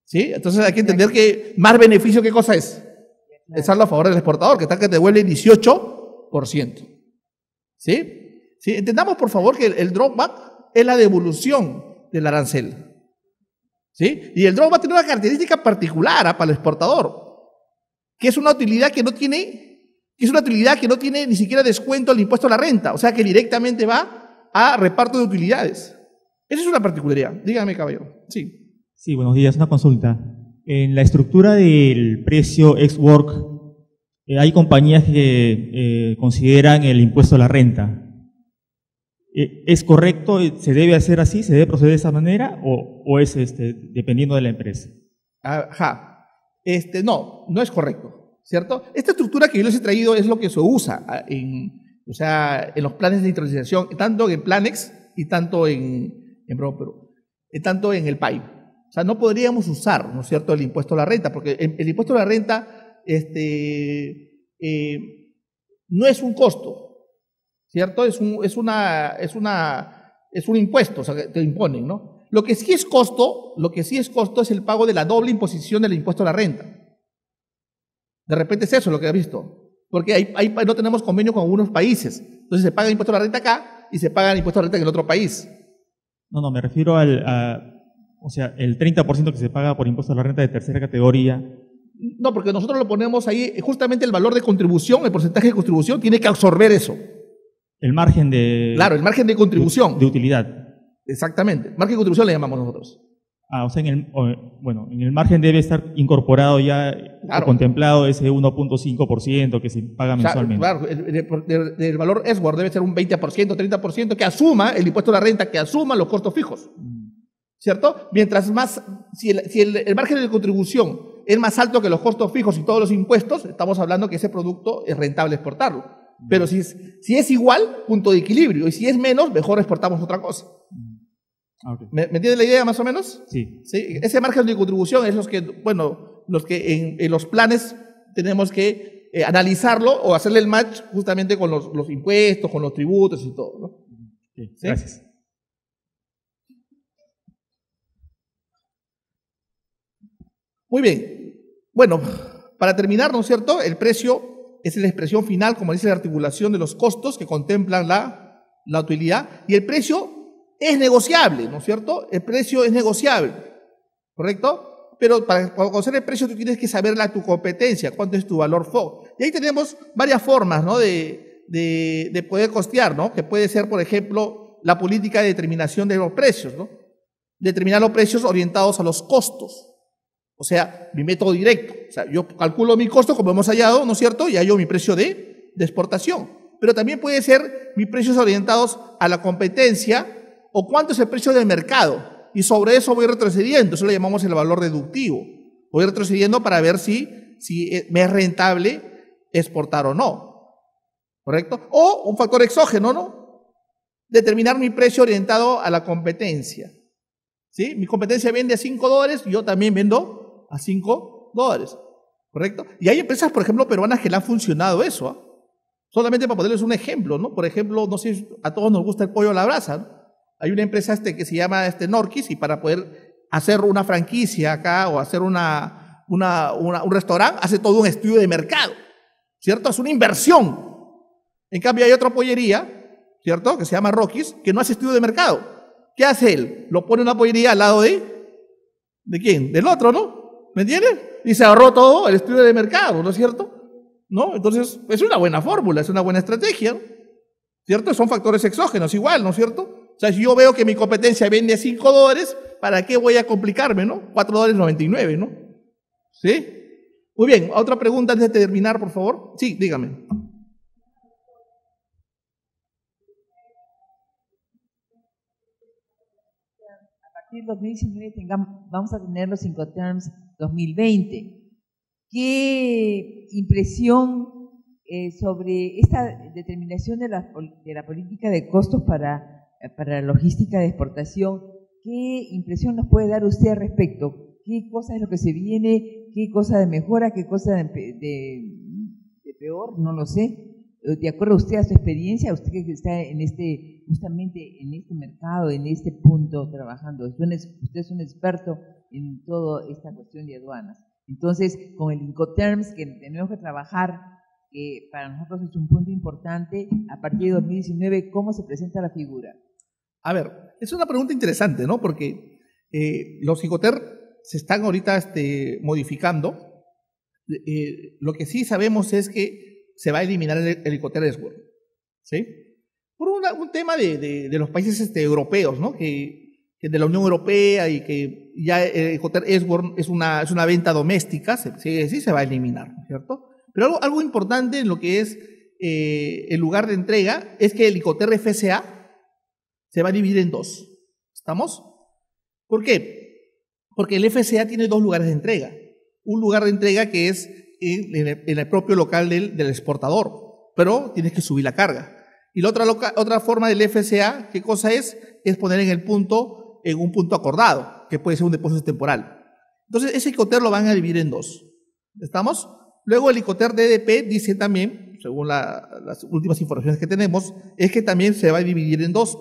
¿Sí? Entonces hay que entender que más beneficio, ¿qué cosa es? El saldo a favor del exportador, que está que te devuelve el 18%. ¿Sí? ¿Sí? Entendamos, por favor, que el drawback es la devolución del arancel. ¿Sí? Y el drawback tiene una característica particular para el exportador, que es una utilidad que no tiene ni siquiera descuento al impuesto a la renta, o sea que directamente va a reparto de utilidades. Esa es una particularidad. Dígame, caballero. Sí.
Sí, buenos días. Una consulta. En la estructura del precio ex-work, hay compañías que consideran el impuesto a la renta. ¿Es correcto? ¿Se debe hacer así? ¿Se debe proceder de esa manera? ¿O es dependiendo de la empresa?
Ajá. No es correcto, ¿cierto? Esta estructura que yo les he traído es lo que se usa en los planes de internacionalización, tanto en Planex y tanto tanto en el PAI. O sea, no podríamos usar, ¿no es cierto?, el impuesto a la renta, porque el impuesto a la renta no es un costo, ¿cierto? Es un impuesto, o sea, que te imponen, ¿no? Lo que sí es costo es el pago de la doble imposición del impuesto a la renta. De repente es eso lo que ha visto, porque no tenemos convenio con algunos países, entonces se paga el impuesto a la renta acá y se paga el impuesto a la renta en el otro país.
No, me refiero el 30% que se paga por impuesto a la renta de tercera categoría.
No, porque nosotros lo ponemos ahí, justamente el valor de contribución, el porcentaje de contribución tiene que absorber eso.
El margen de...
Claro, el margen de contribución.
De utilidad.
Exactamente. Margen de contribución le llamamos nosotros.
O sea, en el margen debe estar incorporado ya,
claro,
contemplado ese 1.5% que se paga mensualmente.
Claro, el valor SWORD debe ser un 20%, 30% que asuma el impuesto a la renta, que asuma los costos fijos. ¿Cierto? Mientras más, si el margen de contribución es más alto que los costos fijos y todos los impuestos, estamos hablando que ese producto es rentable exportarlo. Pero si es igual, punto de equilibrio. Y si es menos, mejor exportamos otra cosa.
Okay.
¿Me entiende la idea más o menos?
Sí.
¿Sí? Ese margen de contribución es los que en los planes tenemos que analizarlo o hacerle el match justamente con los impuestos, con los tributos y todo, ¿no?
Okay.
¿Sí?
Gracias.
Muy bien. Bueno, para terminar, ¿no es cierto? El precio es la expresión final, como dice la articulación de los costos que contemplan la utilidad, y el precio es negociable, ¿no es cierto? El precio es negociable, ¿correcto? Pero para conocer el precio tú tienes que saber tu competencia, cuánto es tu valor FOB. Y ahí tenemos varias formas, ¿no?, de poder costear, ¿no? Que puede ser, por ejemplo, la política de determinación de los precios, ¿no? Determinar los precios orientados a los costos. O sea, mi método directo. O sea, yo calculo mi costo, como hemos hallado, ¿no es cierto? Y hallo mi precio de exportación. Pero también puede ser mis precios orientados a la competencia o cuánto es el precio del mercado. Y sobre eso voy retrocediendo. Eso le llamamos el valor deductivo. Voy retrocediendo para ver si me es rentable exportar o no. ¿Correcto? O un factor exógeno, ¿no? Determinar mi precio orientado a la competencia. ¿Sí? Mi competencia vende a $5, yo también vendo a $5. ¿Correcto? Y hay empresas, por ejemplo, peruanas que le han funcionado eso, ¿eh? Solamente para ponerles un ejemplo, ¿no? Por ejemplo, no sé, a todos nos gusta el pollo a la brasa, ¿no? Hay una empresa que se llama Norquis, y para poder hacer una franquicia acá o hacer un restaurante, hace todo un estudio de mercado, ¿cierto? Es una inversión. En cambio hay otra pollería, ¿cierto?, que se llama Rockies, que no hace estudio de mercado. ¿Qué hace él? Lo pone una pollería al lado ¿de quién? Del otro, ¿no? ¿Me entiendes? Y se ahorró todo el estudio de mercado, ¿no es cierto? ¿No? Entonces, es una buena fórmula, es una buena estrategia, ¿no? ¿cierto? Son factores exógenos igual, ¿no es cierto? O sea, si yo veo que mi competencia vende a $5, ¿para qué voy a complicarme, no? $4.99, ¿no? ¿Sí? Muy bien, otra pregunta antes de terminar, por favor. Sí, dígame.
A partir del 2019 vamos a tener los Incoterms 2020. ¿Qué impresión sobre esta determinación de la política de costos para logística de exportación? ¿Qué impresión nos puede dar usted al respecto? ¿Qué cosa es lo que se viene? ¿Qué cosa de mejora? ¿Qué cosa de peor? No lo sé. De acuerdo a usted, a su experiencia, usted que está justamente en este mercado, en este punto trabajando, usted es un experto en toda esta cuestión de aduanas. Entonces, con el Incoterms que tenemos que trabajar, que para nosotros es un punto importante, a partir de 2019, ¿cómo se presenta la figura?
A ver, es una pregunta interesante, ¿no? Porque los Incoterms se están ahorita modificando. Lo que sí sabemos es que se va a eliminar el Incoterm Export, ¿sí? Por un tema de los países europeos, ¿no? Que de la Unión Europea y que ya el Incoterm Export es una venta doméstica, sí se va a eliminar, ¿cierto? Pero algo importante en lo que es el lugar de entrega es que el Incoterm FCA se va a dividir en dos. ¿Estamos? ¿Por qué? Porque el FCA tiene dos lugares de entrega. Un lugar de entrega que es en el propio local del exportador, pero tienes que subir la carga. Y la otra forma del FCA, ¿qué cosa es? Es poner en un punto acordado, que puede ser un depósito temporal. Entonces, ese Incoterm lo van a dividir en dos. ¿Estamos? Luego el Incoterm DDP dice también, según las últimas informaciones que tenemos, es que también se va a dividir en dos.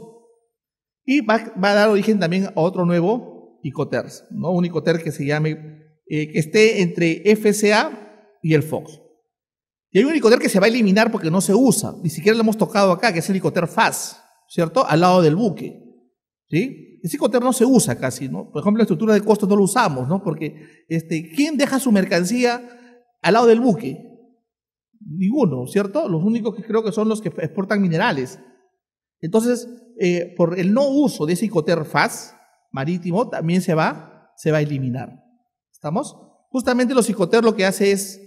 Y va a dar origen también a otro nuevo Incoterm, ¿no? Un Incoterm que se llame, que esté entre FCA y el FOX. Y hay un Incoterm que se va a eliminar porque no se usa, ni siquiera lo hemos tocado acá, que es el Incoterm FAS, ¿cierto? Al lado del buque, ¿sí? Ese Incoterm no se usa casi, ¿no? Por ejemplo, la estructura de costos no lo usamos, ¿no? Porque, ¿quién deja su mercancía al lado del buque? Ninguno, ¿cierto? Los únicos que creo que son los que exportan minerales. Entonces, por el no uso de ese Incoterm FAS marítimo, también se va a eliminar. ¿Estamos? Justamente los Incoterm lo que hace es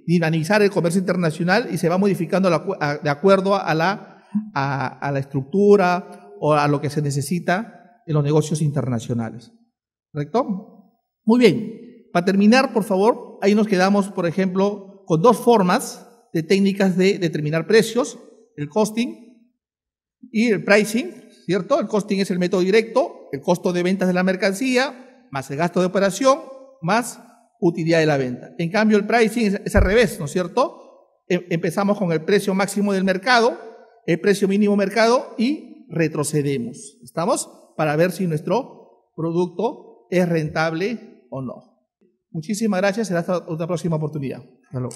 dinamizar el comercio internacional y se va modificando de acuerdo a la estructura o a lo que se necesita en los negocios internacionales. ¿Correcto? Muy bien. Para terminar, por favor, ahí nos quedamos, por ejemplo, con dos formas de técnicas de determinar precios: el costing y el pricing, ¿cierto? El costing es el método directo, el costo de ventas de la mercancía, más el gasto de operación, más utilidad de la venta. En cambio, el pricing es al revés, ¿no es cierto? Empezamos con el precio máximo del mercado, el precio mínimo mercado y retrocedemos. ¿Estamos? Para ver si nuestro producto es rentable o no. Muchísimas gracias. Será hasta otra próxima oportunidad. Hasta luego.